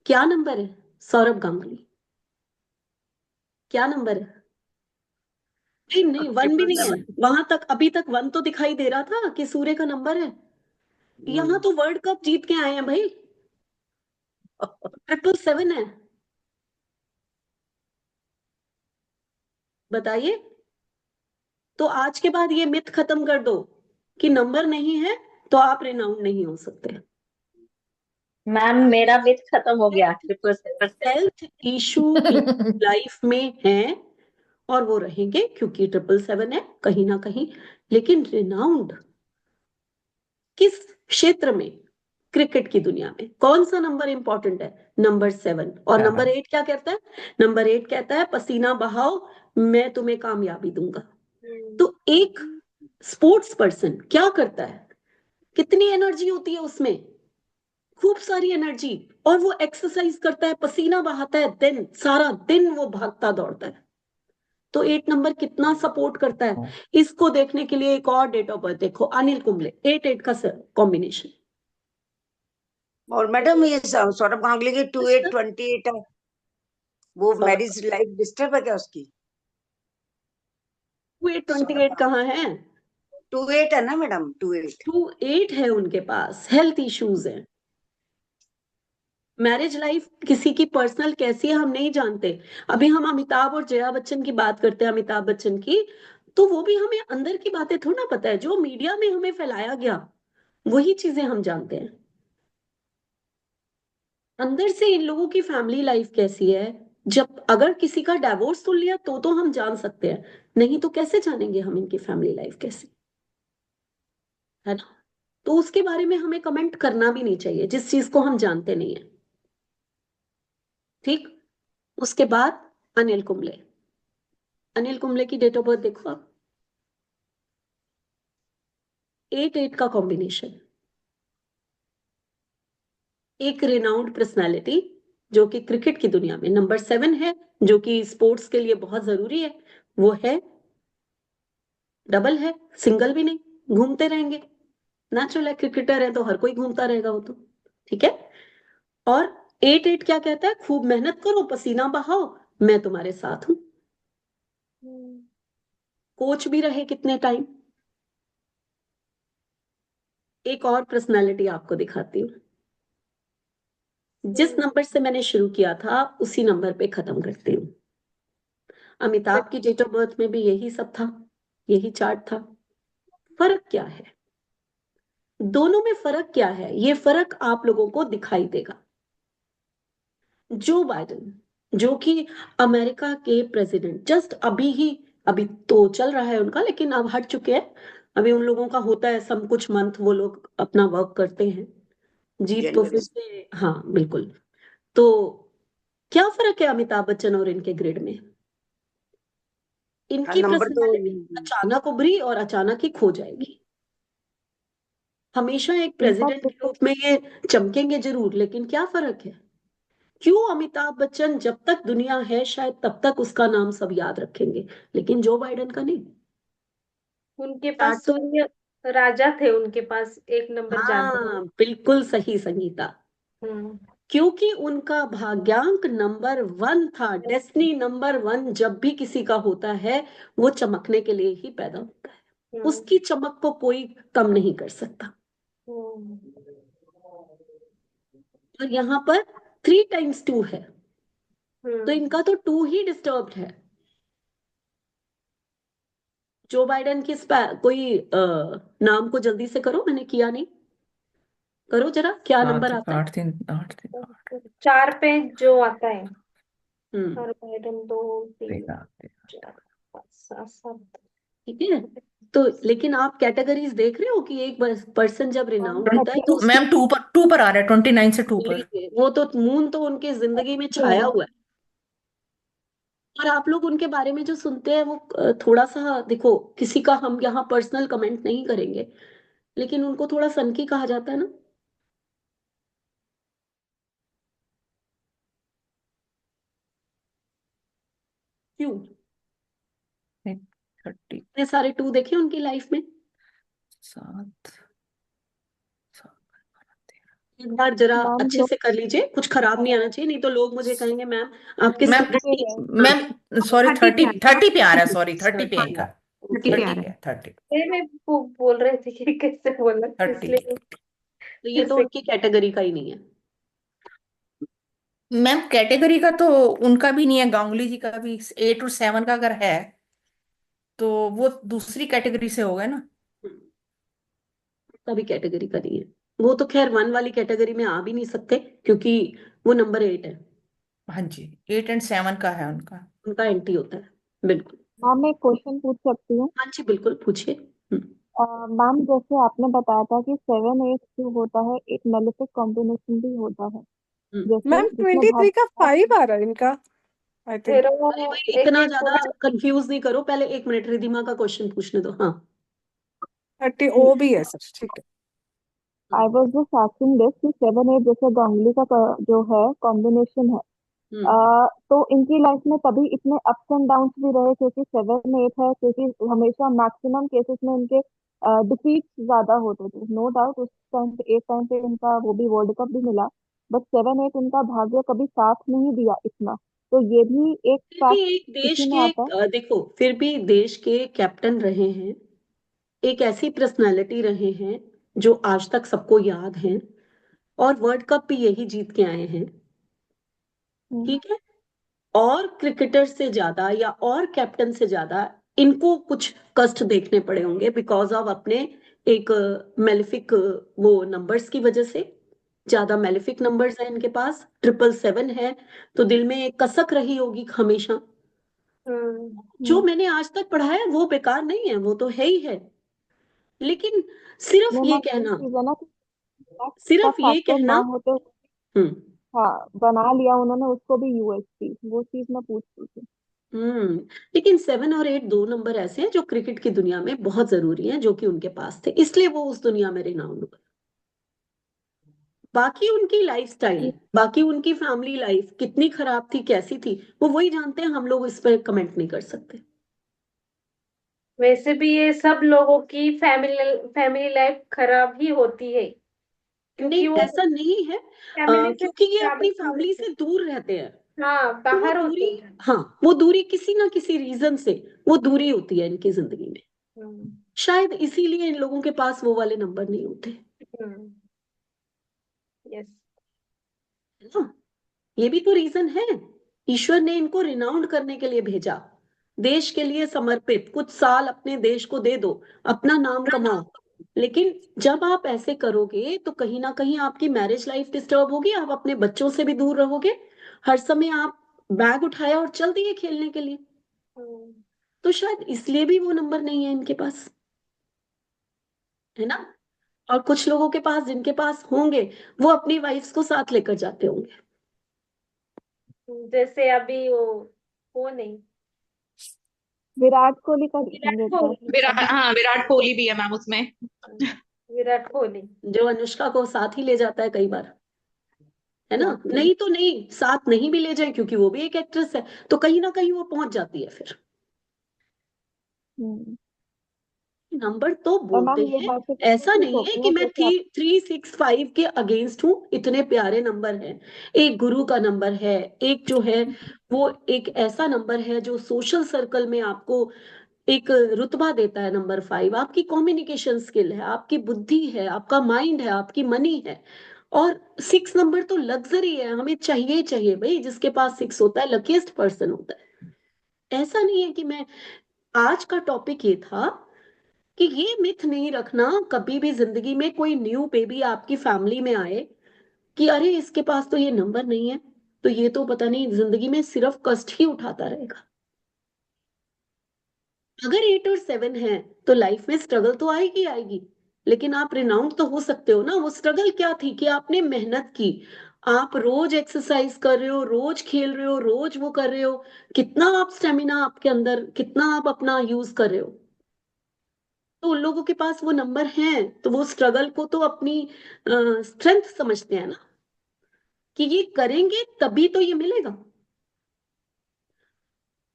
क्या नंबर है? सौरभ गांगुली। क्या नंबर है? नहीं नहीं, वन भी नहीं है। वहां तक, अभी तक वन तो दिखाई दे रहा था कि सूर्य का नंबर है। यहाँ तो वर्ल्ड कप जीत के आए हैं भाई, 777 है। बताइए। तो आज के बाद ये मिथ खत्म कर दो कि नंबर नहीं है तो आप रिनाउंड नहीं हो सकते। मैम मेरा मिथ खत्म हो गया 777। हेल्थ इशू लाइफ में है और वो रहेंगे, क्योंकि 777 है कहीं ना कहीं। लेकिन रिनाउंड किस क्षेत्र में? क्रिकेट की दुनिया में कौन सा नंबर इंपॉर्टेंट है? नंबर 7। और नंबर 8 क्या कहता है? नंबर 8 कहता है पसीना बहाओ, मैं तुम्हें कामयाबी दूंगा। तो एक स्पोर्ट्स पर्सन क्या करता है? कितनी एनर्जी होती है उसमें? खूब सारी एनर्जी। और वो एक्सरसाइज करता है, पसीना बहाता है, दिन सारा दिन वो भागता दौड़ता है। तो 8 नंबर कितना सपोर्ट करता है, इसको देखने के लिए एक और डेट ऑफ बर्थ देखो, अनिल कुंबले। 8-8 का कॉम्बिनेशन। और मैडम ये सौरभ गांगुली की 2828 है, वो मैरिज लाइफ डिस्टर्ब है क्या उसकी? 28 कहाँ है? 28 है ना मैडम, 28। 28 है उनके पास, हेल्थ इश्यूज है। मैरिज लाइफ किसी की पर्सनल कैसी है हम नहीं जानते। अभी हम अमिताभ और जया बच्चन की बात करते हैं, अमिताभ बच्चन की, तो वो भी हमें अंदर की बातें थोड़ा ना पता है, जो मीडिया में हमें फैलाया गया वही चीजें हम जानते हैं। अंदर से इन लोगों की फैमिली लाइफ कैसी है, जब अगर किसी का डाइवोर्स सुन लिया तो हम जान सकते हैं, नहीं तो कैसे जानेंगे हम इनकी फैमिली लाइफ कैसी है ना। तो उसके बारे में हमें कमेंट करना भी नहीं चाहिए जिस चीज को हम जानते नहीं है। ठीक। उसके बाद अनिल कुंबले। अनिल कुंबले की डेट ऑफ बर्थ देखो आप। 8-8 का कॉम्बिनेशन। एक रिनाउंड पर्सनालिटी जो कि क्रिकेट की दुनिया में नंबर 7 है, जो कि स्पोर्ट्स के लिए बहुत जरूरी है। वो है डबल है, सिंगल भी नहीं, घूमते रहेंगे। नेचुरल है, क्रिकेटर है तो हर कोई घूमता रहेगा वो तो। ठीक है। और 8-8 क्या कहता है? खूब मेहनत करो, पसीना बहाओ, मैं तुम्हारे साथ हूं। कोच भी रहे कितने टाइम। एक और पर्सनालिटी आपको दिखाती हूँ। जिस नंबर से मैंने शुरू किया था उसी नंबर पे खत्म करती हूँ। अमिताभ की डेट ऑफ बर्थ में भी यही सब था, यही चार्ट था। फर्क क्या है? दोनों में फर्क क्या है, ये फर्क आप लोगों को दिखाई देगा। जो बाइडेन, जो कि अमेरिका के प्रेसिडेंट, जस्ट अभी तो चल रहा है उनका, लेकिन अब हट चुके हैं। अभी उन लोगों का होता है सब कुछ मंथ, वो लोग अपना वर्क करते हैं। जीत तो फिर जनवरी। से, हाँ बिल्कुल। तो क्या फर्क है अमिताभ बच्चन और इनके ग्रिड में? हाँ, इनकी नंबर तो पर्सनालिटी अचानक उभरी और अचानक ही खो जाएगी। हमेशा एक इनका प्रेसिडेंट के रूप में ये चमकेंगे जरूर, लेकिन क्या फर्क है? क्यों अमिताभ बच्चन जब तक दुनिया है शायद तब तक उसका नाम सब याद रखेंगे, लेकिन जो बाइडेन का नहीं। उनके चार्ट पास तो, सूर्य राजा थे, उनके पास एक नंबर ज्यादा है। हाँ बिल्कुल सही संगीता। हम्म। क्योंकि उनका भाग्यांक नंबर 1 था, डेस्टिनी नंबर 1 जब भी किसी का होता है वो चमकने के लिए ही पैदा होता है। उसकी चमक को कोई कम नहीं कर सकता। और यहाँ पर 3 x 2 है, तो इनका तो 2 ही डिस्टर्ब्ड है। जो बाइडेन की कोई नाम को जल्दी से करो, मैंने किया नहीं। करो जरा, क्या नंबर 7 आता है? 8 3 8 3 8 4 पे जो आता है, हम्म, 4 मैडम 2 3 13 4 5 6 7। ठीक है। तो लेकिन आप कैटेगरीज देख रहे हो कि एक पर्सन जब रिनाउंड होता है तो उसकी मैम 2 पर आ रहा है, 29 से 2 पर। वो तो मून तो उनकी जिंदगी में छाया हुआ है, और आप लोग उनके बारे में जो सुनते हैं वो थोड़ा सा देखो, किसी का हम यहाँ पर्सनल कमेंट नहीं करेंगे, लेकिन उनको थोड़ा सनकी कहा जाता है ना। क्यों? 30 इतने सारे टू देखे उनकी लाइफ में। 7 एक बार जरा मैम अच्छे लोग से कर लीजिए, कुछ खराब नहीं आना चाहिए, नहीं तो लोग मुझे कहेंगे मैम आपके मैम स्टूडेंट। मैम सॉरी 30 पे आ रहा है, सॉरी 30 पे आएगा, 30 पे आ 30 रहा पे है। 30 मैं बोल रहे थे कि कैसे बोला, 30। इसलिए तो ये तो उनकी कैटेगरी का ही नहीं है। मैम कैटेगरी का तो उनका भी नहीं है, गांगुली जी का भी 8 और 7 का अगर है तो वो दूसरी कैटेगरी से हो गए ना। तभी कैटेगरी का नहीं है। वो तो खैर 1 वाली कैटेगरी में आ भी नहीं सकते, क्योंकि वो नंबर 8 है, हाँ जी, 8 और 7 का है उनका। उनका एंटी होता है। बिल्कुल। मैम मैं एक क्वेश्चन पूछ सकती हूँ? हाँ जी बिल्कुल, पूछिए। मैम जैसे आपने बताया था कि 7 8 जो होता है एक मेलिफिक कॉम्बिनेशन भी होता है, जैसे मैम जिसमें 23 का भाग 5 आ रहा है इनका, आई थिंक। फिर अरे वो भाई एक इतना एक ज्यादा कंफ्यूज नहीं करो, पहले 1 मिनट रिधिमा का क्वेश्चन पूछने दो। हाँ 30 ओ भी है सर, ठीक है। I was just asking this कि 7 8 जैसे गांगुली का जो है कॉम्बिनेशन है, हम्म तो इनकी लाइफ में कभी इतने अप्स एंड डाउन्स भी रहे, क्योंकि 7 8 है, क्योंकि हमेशा मैक्सिमम केसेस में इनके डिफीट ज्यादा होते थे, नो डाउट उस टाइम पे, एक टाइम पे इनका वो भी वर्ल्ड कप भी मिला, बट 7 8 इनका भाग्य कभी साथ नहीं दिया इतना, तो ये भी एक फिर भी फैक्ट एक देश इसी में के आता है। देखो, फिर भी देश के कैप्टन रहे हैं, एक ऐसी पर्सनालिटी रहे हैं जो आज तक सबको याद हैं, और वर्ल्ड कप भी यही जीत के आए हैं। हम्म, ठीक है। और क्रिकेटर से ज्यादा या और कैप्टन से ज्यादा इनको कुछ कष्ट देखने पड़े होंगे बिकॉज ऑफ अपने एक मेलिफिक वो नंबर्स की वजह से। ज्यादा मेलिफिक नंबर्स है इनके पास, 777 है, तो दिल में एक कसक रही होगी हमेशा। जो हम्म, मैंने आज तक पढ़ा है वो बेकार नहीं है, वो तो है ही है, लेकिन सिर्फ नहीं ये मैम वही कहना, चीज है ना कि luck का सिर्फ ये फैक्टर ना कहना। होते, हम्म हाँ बना लिया उन्होंने उसको भी यूएसपी, वो चीज मैं पूछ रही थी। हम्म लेकिन 7 और 8 दो नंबर ऐसे हैं जो क्रिकेट की दुनिया में बहुत जरूरी हैं, जो कि उनके पास थे, इसलिए वो उस दुनिया में रिनाउंड हुए। बाकी उनकी लाइफस्टाइल, बाकी उनकी फैमिली लाइफ कितनी खराब थी, कैसी थी, वो वही जानते हैं, हम लोग इस पर कमेंट नहीं कर सकते। वैसे भी ये सब लोगों की फैमिली फैमिली लाइफ खराब ही होती है, नहीं क्योंकि वो ऐसा नहीं है, फैमिली से क्योंकि ये ज्यादा अपनी दूर फैमिली होते से दूर रहते हैं। हैं। हाँ, तो वो बाहर होते दूरी, हैं। हाँ वो दूरी किसी ना किसी रीजन से वो दूरी होती है इनकी जिंदगी में, हम्म, शायद इसीलिए इन लोगों के पास वो वाले नंबर नहीं होते, हम्म, यस। है ना। ये भी तो रीजन है, ईश्वर ने इनको रिनाउंड करने के लिए भेजा, देश के लिए समर्पित, कुछ साल अपने देश को दे दो, अपना नाम कमाओ। लेकिन जब आप ऐसे करोगे तो कहीं ना कहीं आपकी मैरिज लाइफ डिस्टर्ब होगी, आप अपने बच्चों से भी दूर रहोगे, हर समय आप बैग उठाया और चल दिए खेलने के लिए, तो शायद इसलिए भी वो नंबर नहीं है इनके पास, है ना। और कुछ लोगों के पास, जिनके पास होंगे, वो अपनी वाइफ्स को साथ लेकर जाते होंगे। जैसे अभी वो नहीं, विराट कोहली का विराट देखेंगे एक बार। कोहली। हाँ विराट कोहली भी है मैम उसमें। विराट कोहली। जो अनुष्का को साथ ही ले जाता है कई बार, है ना। एग्जैक्टली। नहीं तो नहीं, साथ नहीं भी ले जाए क्योंकि वो भी एक एक्ट्रेस है, तो कहीं ना कहीं वो पहुंच जाती है फिर। हम्म। नंबर तो और बोलते मैम ये हैं, बात तो ऐसा ठीक नहीं है होती कि है, मैं जैसे आप 365 के अगेंस्ट हूँ, इतने प्यारे नंबर हैं। एक गुरु का नंबर है, एक जो है वो एक ऐसा नंबर है जो सोशल सर्कल में आपको एक रुतबा देता है। नंबर 5 आपकी कम्युनिकेशन स्किल है, आपकी बुद्धि है, आपका माइंड है, आपकी मनी है। और 6 नंबर तो लग्जरी है, हमें चाहिए ही चाहिए भाई, जिसके पास 6 होता है लकीस्ट पर्सन होता है। ऐसा नहीं है कि मैं, आज का टॉपिक ये था कि ये मिथ नहीं रखना कभी भी जिंदगी में कोई न्यू बेबी आपकी फैमिली में आए कि अरे इसके पास तो ये नंबर नहीं है, तो ये तो पता नहीं जिंदगी में सिर्फ कष्ट ही उठाता रहेगा। अगर 8 और 7 है तो लाइफ में स्ट्रगल तो आएगी आएगी, लेकिन आप रिनाउंड तो हो सकते हो ना। वो स्ट्रगल क्या थी कि आपने मेहनत की, आप रोज एक्सरसाइज कर रहे हो, रोज खेल रहे हो, रोज वो कर रहे हो, कितना आप स्टेमिना आपके अंदर, कितना आप अपना यूज कर रहे हो। तो उन लोगों के पास वो नंबर है तो वो स्ट्रगल को तो अपनी स्ट्रेंथ समझते हैं ना, कि ये करेंगे तभी तो ये मिलेगा।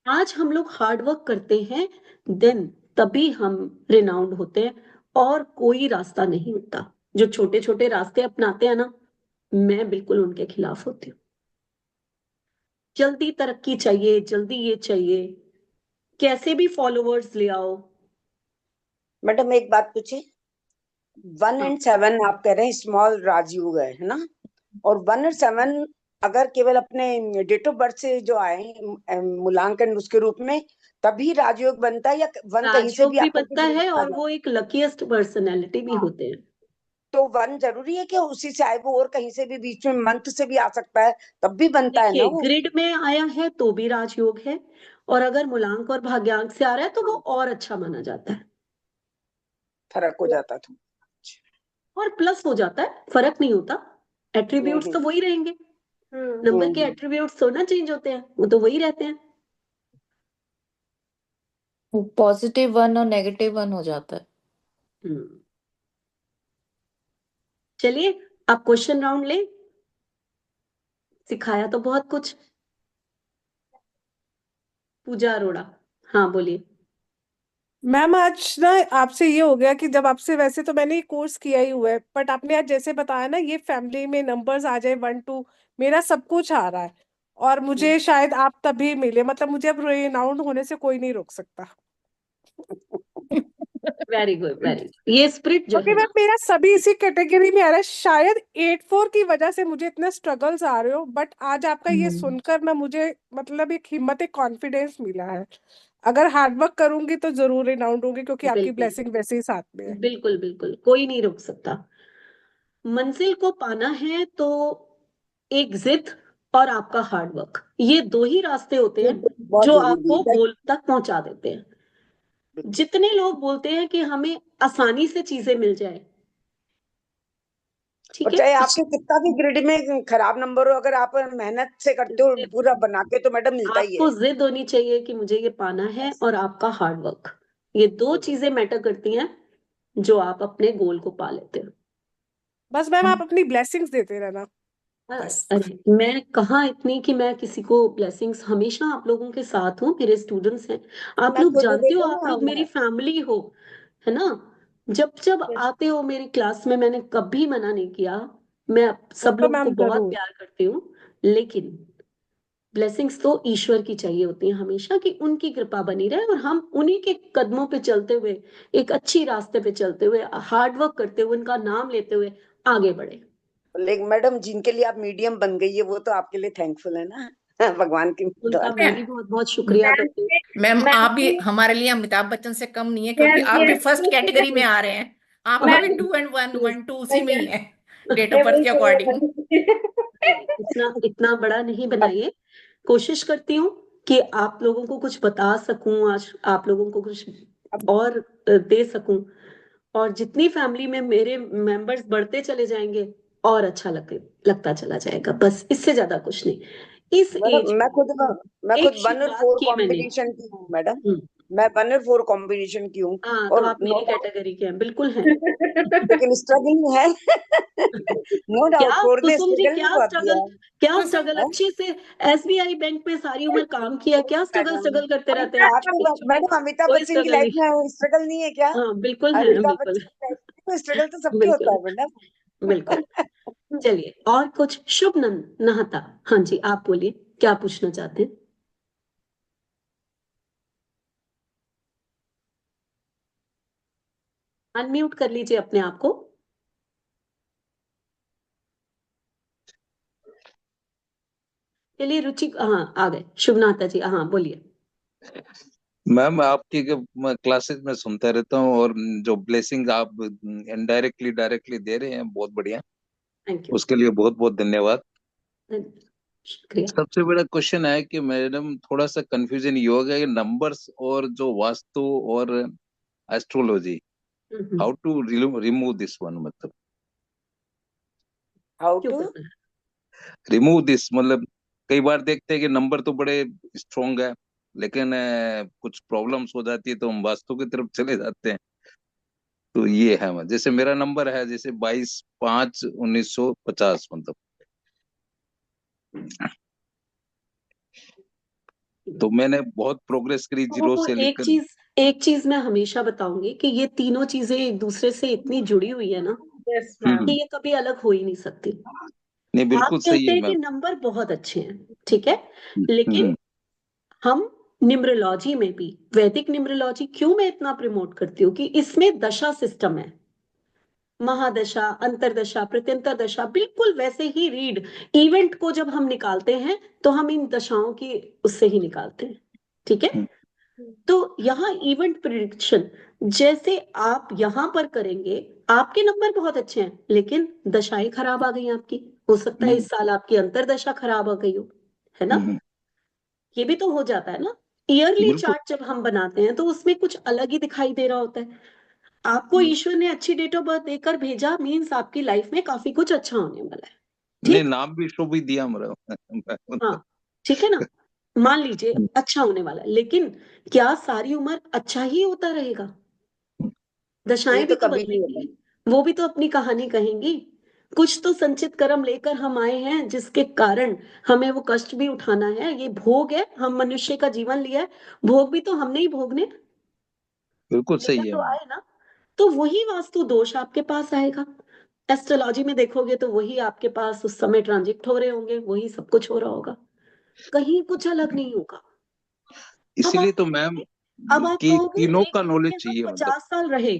आज हम लोग हार्ड वर्क करते हैं, देन तभी हम रिनाउंड होते हैं, और कोई रास्ता नहीं होता। जो छोटे छोटे रास्ते अपनाते हैं ना, मैं बिल्कुल उनके खिलाफ होती हूँ। जल्दी तरक्की चाहिए, जल्दी ये चाहिए, कैसे भी फॉलोवर्स ले आओ। मैडम एक बात पूछे, 1 हाँ, एंड 7 आप कह रहे हैं स्मॉल राजयोग है ना, और 1 और 7 अगर केवल अपने डेट ऑफ बर्थ से जो आए मूल्यांकन उसके रूप में तभी राजयोग बनता है, या 1 कहीं से राजयोग भी भी आकर के बनता है आ और जाए? वो एक लकीएस्ट पर्सनैलिटी भी हाँ, होते हैं। तो 1 जरूरी है कि उसी से आए वो, और कहीं से भी बीच में मंथ से भी आ सकता है तब भी बनता है ना देखिए, वो? ग्रिड में आया है तो भी राजयोग है, और अगर मूलांक और भाग्यांक से आ रहा है तो वो और अच्छा माना जाता है, फर्क हो जाता था। और प्लस हो जाता है, फर्क नहीं होता। एट्रीब्यूट्स हम्म तो वही रहेंगे, नंबर के हम्म एट्रीब्यूट्स थोड़ा ना चेंज होते हैं, वो तो वही रहते हैं। पॉजिटिव 1 और नेगेटिव 1 हो जाता है। हम्म। चलिए, आप क्वेश्चन राउंड ले, सिखाया तो बहुत कुछ। पूजा अरोड़ा, हाँ बोलिए। मैम आज ना आपसे ये हो गया कि जब आपसे, वैसे तो मैंने ये कोर्स किया ही हुआ है, बट आपने आज जैसे बताया ना, ये फैमिली में नंबर्स आ जाए 1 2, मेरा सब कुछ आ रहा है। और मुझे शायद आप तभी मिले, मतलब मुझे अब रेनाउंड होने से कोई नहीं रोक सकता। Very good, very good. ये स्पिरिट जो क्योंकि है मैम ना, मेरा सभी इसी कैटेगरी में आ रहा है, शायद 8 4 की वजह से मुझे इतने स्ट्रगल्स आ रहे हो, बट आज आपका ये सुनकर ना मुझे मतलब एक हिम्मत, एक कॉन्फिडेंस मिला है। अगर हार्ड वर्क करूंगी तो जरूर रिनाउंड होंगी, क्योंकि आपकी बिल्कुल ब्लेसिंग वैसे ही साथ में है। बिल्कुल बिल्कुल, कोई नहीं रोक सकता। मंजिल को पाना है तो एक जिद और आपका हार्ड वर्क, ये दो ही रास्ते होते ये हैं बहुत जो जरूरी आपको है। गोल तक पहुंचा देते हैं। जितने लोग बोलते हैं कि हमें आसानी से चीजें मिल जाए, ठीक और है, चाहे आपके कितना भी ग्रिड में खराब नंबर हो, अगर आप मेहनत से करते हो जिद, पूरा बना के, तो मैडम मिलता ही आपको है। जिद होनी चाहिए कि मुझे ये पाना है, और आपका हार्ड वर्क, ये दो चीजें मैटर करती हैं जो आप अपने गोल को पा लेते हो। बस मैम आप अपनी ब्लेसिंग्स देते रहना, बस। अरे मैं कहाँ इतनी कि मैं किसी को ब्लेसिंग्स, हमेशा आप लोगों के साथ हूँ, मेरे स्टूडेंट्स हैं, आप मैं लोग खुद जानते हो, देखो आप ना, लोग मेरी फैमिली हो, है ना। जब जब आते हो मेरी क्लास में, मैंने कभी मना नहीं किया। मैं वो सब तो लोगों को मैम बहुत जरूर। प्यार करती हूँ, लेकिन ब्लेसिंग्स तो ईश्वर की चाहिए होती है हमेशा, कि उनकी कृपा बनी रहे और हम उन्हीं के कदमों पे चलते हुए, एक अच्छी रास्ते पे चलते हुए, हार्ड वर्क करते हुए, उनका नाम लेते हुए आगे बढ़े। लेकिन मैडम जिनके लिए आप मीडियम बन गई है वो तो आपके लिए थैंकफुल है ना भगवान के उनका द्वारा। मैं भी बहुत बहुत शुक्रिया करती हूँ। मैम मैम आप भी हमारे लिए अमिताभ बच्चन से कम नहीं है, क्योंकि यस आप भी फर्स्ट कैटेगरी में यस आ रहे हैं। आपका भी मैम 2 and 1 1 2 उसी में ही है, डेट ऑफ मैं बर्थ वही के तो अकॉर्डिंग। इतना इतना बड़ा नहीं बनाइए। कोशिश करती हूँ कि आप लोगों को कुछ बता सकूं, आज आप लोगों को कुछ और दे सकूं, और जितनी फैमिली में मेरे मेंबर्स बढ़ते चले जाएंगे, और अच्छा लगता चला जाएगा, बस इससे ज्यादा कुछ नहीं। इस मैडम एज मैं खुद मैं एक खुद 1 और शुरुआत 4 की मैंने। कॉम्बिनेशन की हूँ मैडम। हम्म, मैं 1 और 4 कॉम्बिनेशन की हूँ, हाँ, तो और आप नो मेरी डाउट, कैटेगरी के हैं, बिल्कुल हैं। लेकिन स्ट्रगल है नो डाउट, क्या 4 ने कुसुम जी, स्ट्रगल भी बहुत किया क्या कुसुम स्ट्रगल, है। अच्छे से एसबीआई बैंक में सारी उम्र काम किया, क्या स्ट्रगल मैडम स्ट्रगल करते रहते हैं। आपकी बात, छोटे, मैडम अमिताभ कोई बच्चन की स्ट्रगल लाइफ नहीं। में स्ट्रगल नहीं है क्या? हाँ बिल्कुल है, अमिताभ बिल्कुल, बच्चन की लाइफ में तो स्ट्रगल तो सबके होता बिल्कुल, है मैडम। बिल्कुल। चलिए, और कुछ शुभ नहता, हाँ जी आप बोलिए, क्या पूछना चाहते हैं। अनम्यूट कर लीजिए अपने आप को। चलिए रुचि, हाँ आ गए, शुभ नाता जी, हाँ बोलिए। मैम आपकी क्लासेस में सुनता रहता हूँ, और जो ब्लेसिंग आप इनडायरेक्टली डायरेक्टली दे रहे हैं बहुत बढ़िया, थैंक यू। उसके लिए बहुत बहुत धन्यवाद। शुक्रिया। सबसे बड़ा क्वेश्चन है कि मैडम थोड़ा सा कंफ्यूजन ये हो गया कि नंबर्स और जो वास्तु और astrology, how to remove this one, मतलब हाउ क्यों टू करना है? रिमूव दिस, मतलब कई बार देखते हैं कि नंबर तो बड़े स्ट्रोंग है, लेकिन कुछ प्रॉब्लम्स हो जाती है तो हम वास्तु की तरफ चले जाते हैं। तो ये है, जैसे मेरा नंबर है जैसे 22/5/1950, मतलब तो मैंने बहुत प्रोग्रेस करी जीरो तो से लेकर। एक चीज मैं हमेशा बताऊंगी कि ये तीनों चीजें एक दूसरे से इतनी जुड़ी हुई है ना यस मैम। कि ये कभी अलग हो ही नहीं सकती। नहीं, आप बिल्कुल सही कहते है हैं कि मैम। नंबर बहुत अच्छे हैं, ठीक है, हम्म, लेकिन हम्म, हम न्यूमरोलॉजी में भी, वैदिक न्यूमरोलॉजी क्यों मैं इतना प्रमोट करती हूँ कि इसमें दशा सिस्टम है, महादशा, अंतरदशा, प्रत्यंतर दशा, बिल्कुल वैसे ही रीड इवेंट को जब हम निकालते हैं तो हम इन दशाओं की उससे ही निकालते हैं, ठीक है। हम्म, तो यहाँ इवेंट प्रिडिक्शन जैसे आप यहाँ पर करेंगे, आपके नंबर बहुत अच्छे हैं लेकिन दशाएं खराब आ गई आपकी, हो सकता है इस साल आपकी अंतरदशा खराब आ गई हो, है ना। हम्म, ये भी तो हो जाता है ना। ईयरली बिल्कुल। चार्ट जब हम बनाते हैं तो उसमें कुछ अलग ही दिखाई दे रहा होता है। आपको ईश्वर ने अच्छी डेट ऑफ बर्थ देकर भेजा, मीन्स आपकी लाइफ में काफी कुछ अच्छा होने वाला है, नहीं, ठीक। नाम भी शुभ ही दिया हमारा। हाँ, ठीक है ना, मान लीजिए अच्छा होने वाला है, लेकिन क्या सारी उम्र अच्छा ही होता रहेगा? ये दशाएं भी तो तो कभी नहीं होगा। बदलेंगी, वो भी तो अपनी कहानी कहेंगी। कुछ तो संचित कर्म लेकर हम आए हैं जिसके कारण हमें वो कष्ट भी उठाना है, ये भोग है, हम मनुष्य का जीवन लिया है, भोग भी तो हमने ही भोगने, बिल्कुल लेकर सही है तो मैम। आए ना। तो वही वास्तु दोष आपके पास आएगा। एस्ट्रोलॉजी में देखोगे तो वही आपके पास उस समय ट्रांजिट हो रहे होंगे, वही सब कुछ हो रहा होगा, कहीं कुछ अलग नहीं होगा। अब इसीलिए आप तो मैम अब आप कि कहोगे तीनों एक का घर नॉलेज में हम चाहिए, मतलब 50 साल रहे,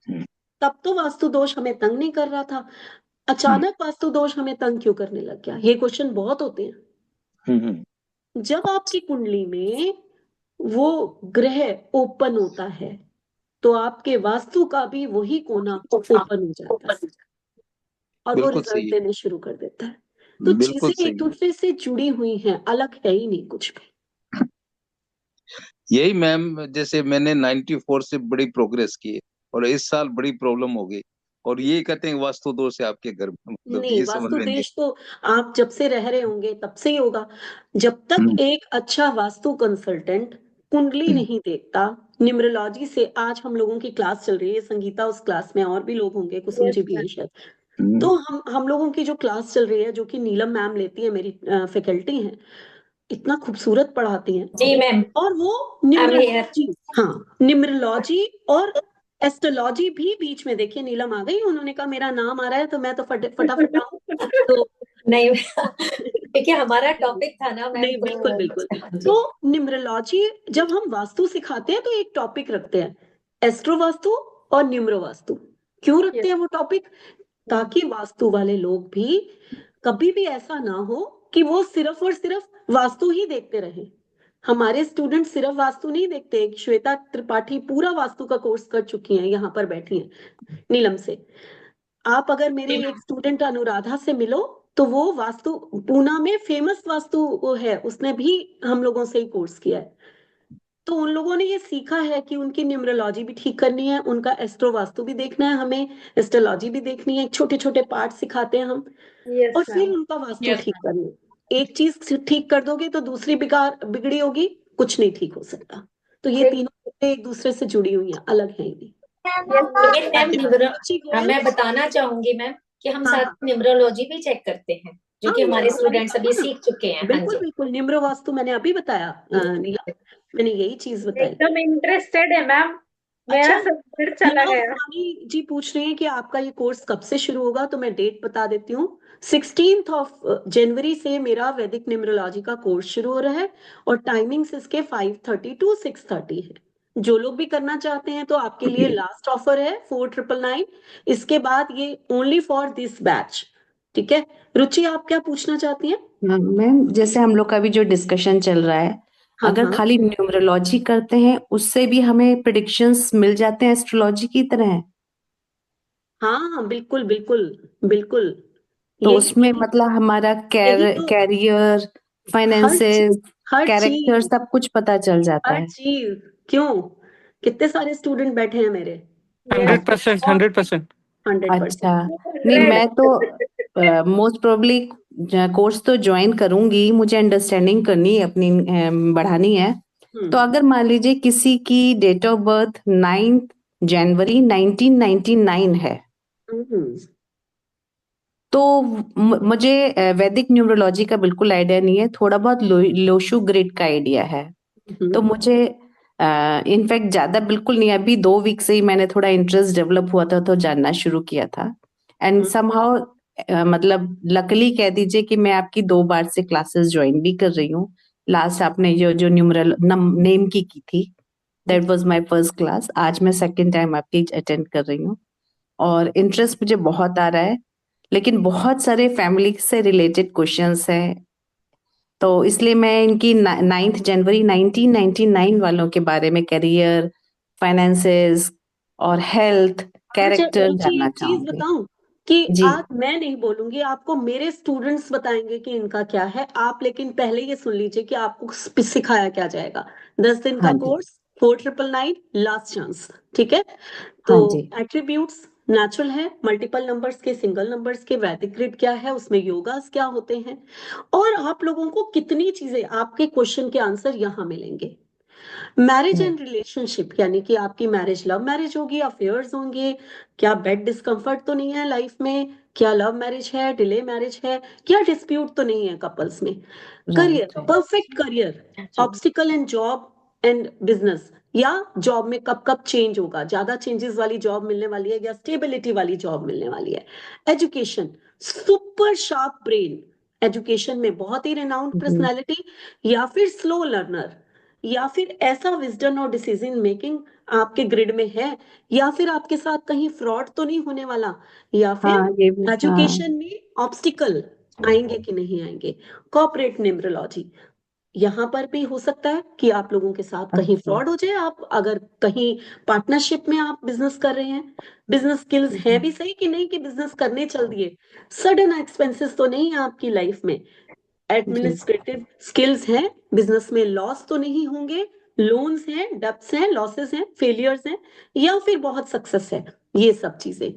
हम्म, तब तो वास्तु दोष हमें तंग नहीं कर रहा था, हम्म, अचानक वास्तु दोष हमें तंग क्यों करने लग गया? ये क्वेश्चन बहुत होते हैं। हम्म, जब आपकी कुंडली में वो ग्रह ओपन होता है तो आपके वास्तु का भी वही कोना ओपन हो जाता है और वो बिल्कुल रिजल्ट सही देने शुरू कर देता है। तो है, बिल्कुल चीजें एक सही है। दूसरे से जुड़ी हुई हैं, अलग है ही नहीं कुछ भी। यही मैम, जैसे मैंने 94 से बड़ी प्रोग्रेस की है, और इस साल बड़ी प्रॉब्लम हो गई, और ये कहते हैं वास्तु दोष है आपके घर में, मतलब नहीं, ये समझ वास्तु में नहीं। देश तो आप जब से रह रहे होंगे तब से ही होगा। जब तक हम्म, एक अच्छा वास्तु कंसल्टेंट कुंडली हम्म, नहीं देखता, न्यूमरोलॉजी से, आज हम लोगों की क्लास चल रही है संगीता, उस क्लास में और भी लोग होंगे, कुसुम यस जी भी मैम। हैं शायद। हम्म, तो हम लोगों की जो क्लास चल रही है, जो कि नीलम मैम लेती है, मेरी फैकल्टी हैं, इतना खूबसूरत पढ़ाती हैं, जी मैम। और वो आई एम हियर। न्यूमरोलॉजी, हाँ न्यूमरोलॉजी और एस्ट्रोलॉजी भी बीच में, देखिए नीलम आ गई, उन्होंने कहा मेरा नाम आ रहा है तो मैं तो फटाफट आऊं, तो नहीं क्योंकि हमारा टॉपिक था ना मैम, नहीं, बिल्कुल तो बिल्कुल। तो जी। न्यूमरोलॉजी जब हम वास्तु सिखाते हैं तो एक टॉपिक रखते हैं, एस्ट्रो वास्तु और न्यूमरो वास्तु। क्यों रखते हैं वो टॉपिक? ताकि वास्तु वाले लोग भी कभी भी ऐसा ना हो कि वो सिर्फ और सिर्फ वास्तु ही देखते रहे। हमारे स्टूडेंट सिर्फ वास्तु नहीं देखते, श्वेता त्रिपाठी पूरा वास्तु का कोर्स कर चुकी हैं, यहाँ पर बैठी हैं नीलम से। आप अगर मेरी एक स्टूडेंट अनुराधा से मिलो तो वो वास्तु, पूना में फेमस वास्तु वो है, उसने भी हम लोगों से ही कोर्स किया है। तो उन लोगों ने ये सीखा है कि उनकी न्यूमरोलॉजी भी ठीक करनी है, उनका एस्ट्रो वास्तु भी देखना है, हमें एस्ट्रोलॉजी भी देखनी है, छोटे छोटे पार्ट सिखाते हैं हम, और यस फिर मैम। उनका वास्तु ठीक करना है। एक चीज ठीक कर दोगे तो दूसरी बिगड़ी होगी, कुछ नहीं ठीक हो सकता। तो ये तीनों चीजें एक दूसरे से जुड़ी हुई हैं, अलग है ही नहीं। लेकिन मैम रुचि गोयल, मैं बताना चाहूंगी मैम कि हम हाँ साथ हाँ न्यूमरोलॉजी भी चेक करते हैं, जो हाँ, कि हमारे न्यूमरो मैंने स्टूडेंट्स अभी कहा ना, सीख चुके हैं। हाँ बिल्कुल जी। बिल्कुल, न्यूमरो वास्तु मैंने अभी बताया, नीला, मैंने यही चीज बताई। एकदम इंटरेस्टेड है मैम, अच्छा, मेरा सब्जेक्ट चला नीला गया। भवानी जी पूछ रहे हैं कि आपका ये कोर्स कब से शुरू होगा, तो मैं डेट बता देती हूँ। 16 जनवरी से मेरा वैदिक न्यूमरोलॉजी का कोर्स शुरू हो रहा है, और टाइमिंग्स इसके 5:30 to 6:30 है। जो लोग भी करना चाहते हैं तो आपके लिए लास्ट ऑफर है 4999, इसके बाद ये ओनली फॉर दिस बैच, ठीक है। रुचि, आप क्या पूछना चाहती हैं? मैम, जैसे हम लोग का भी जो डिस्कशन चल रहा है, हाँ अगर हाँ खाली न्यूमरोलॉजी करते हैं उससे भी हमें प्रिडिक्शंस मिल जाते हैं एस्ट्रोलॉजी की तरह? हाँ, बिल्कुल बिल्कुल बिल्कुल। तो यही उसमें यही मतलब हमारा यही तो कैरियर, हर फाइनेंसेस, चीज हर कैरेक्टर चीज सब कुछ पता चल जाता हर है। चीज। क्यों? कितने सारे स्टूडेंट बैठे हैं मेरे। यस 100%, और 100%। 100%। अच्छा, नहीं मैं तो हंड्रेड। मोस्ट प्रोबेबली कोर्स तो ज्वाइन करूंगी, मुझे अंडरस्टैंडिंग करनी है अपनी, बढ़ानी है। तो अगर मान लीजिए किसी की डेट ऑफ बर्थ 9 जनवरी 1999 है, तो मुझे वैदिक न्यूमरोलॉजी का बिल्कुल आइडिया नहीं है, थोड़ा बहुत लोशु ग्रिड का आइडिया है। तो मुझे इनफैक्ट ज्यादा बिल्कुल नहीं, अभी 2 वीक से ही मैंने थोड़ा इंटरेस्ट डेवलप हुआ था तो जानना शुरू किया था। एंड समहाउ मतलब लकली कह दीजिए कि मैं आपकी 2 बार से क्लासेस ज्वाइन भी कर रही हूँ। लास्ट आपने जो जो न्यूमरल नेम की थी, that was my first class. आज मैं सेकंड टाइम आपकी अटेंड कर रही हूँ और इंटरेस्ट मुझे बहुत आ रहा है, लेकिन बहुत सारे फैमिली से रिलेटेड क्वेश्चंस हैं, तो इसलिए मैं इनकी 9 जनवरी 1999 वालों के बारे में, करियर, फाइनेंसेस और हेल्थ, आज कैरेक्टर रुचि जानना एक चीज चाहूंगी। बताऊं कि जी। आज मैं नहीं बोलूंगी, आपको मेरे स्टूडेंट्स बताएंगे कि इनका क्या है। आप लेकिन पहले ये सुन लीजिए कि आपको सिखाया क्या जाएगा। 10 दिन हाँ का जी। Course, 4999 last chance. ठीक है। तो हाँ जी। एट्रीब्यूट्स नेचुरल है, मल्टीपल नंबर्स के, सिंगल नंबर्स के, वैदिक ग्रिड क्या है, उसमें योगास क्या होते हैं, और आप लोगों को कितनी चीजें, आपके क्वेश्चन के आंसर यहाँ मिलेंगे। मैरिज एंड रिलेशनशिप, यानी कि आपकी मैरिज लव मैरिज होगी, अफेयर्स होंगे, क्या बेड डिस्कम्फर्ट तो नहीं है लाइफ में, क्या लव मैरिज है, डिले मैरिज है, क्या डिस्प्यूट तो नहीं है कपल्स में, career, right, right. Perfect career, obstacle in job and business, या जॉब में कब कब चेंज होगा, ज्यादा चेंजेस वाली जॉब मिलने वाली है या स्टेबिलिटी वाली जॉब मिलने वाली है। Education, super sharp brain, education में बहुत ही रेनाउंड पर्सनालिटी, या फिर स्लो लर्नर, या फिर ऐसा विजडम और डिसीजन मेकिंग आपके ग्रिड में है, या फिर आपके साथ कहीं फ्रॉड तो नहीं होने वाला, या फिर हाँ ये भी, हाँ। एजुकेशन में ऑब्स्टिकल आएंगे कि नहीं आएंगे। कॉर्पोरेट न्यूमरोलॉजी, यहाँ पर भी हो सकता है कि आप लोगों के साथ कहीं अच्छा। फ्रॉड हो जाए, आप अगर कहीं पार्टनरशिप में आप बिजनेस कर रहे हैं, बिजनेस स्किल्स है भी सही कि नहीं कि बिजनेस करने चल दिए, सडन एक्सपेंसेस तो नहीं है आपकी लाइफ में, जी। एडमिनिस्ट्रेटिव स्किल्स हैं, बिजनेस में लॉस तो नहीं होंगे, लोन्स हैं, डेब्ट्स हैं, लॉसेस हैं, फेलियर्स हैं, या फिर बहुत सक्सेस है, ये सब चीजें।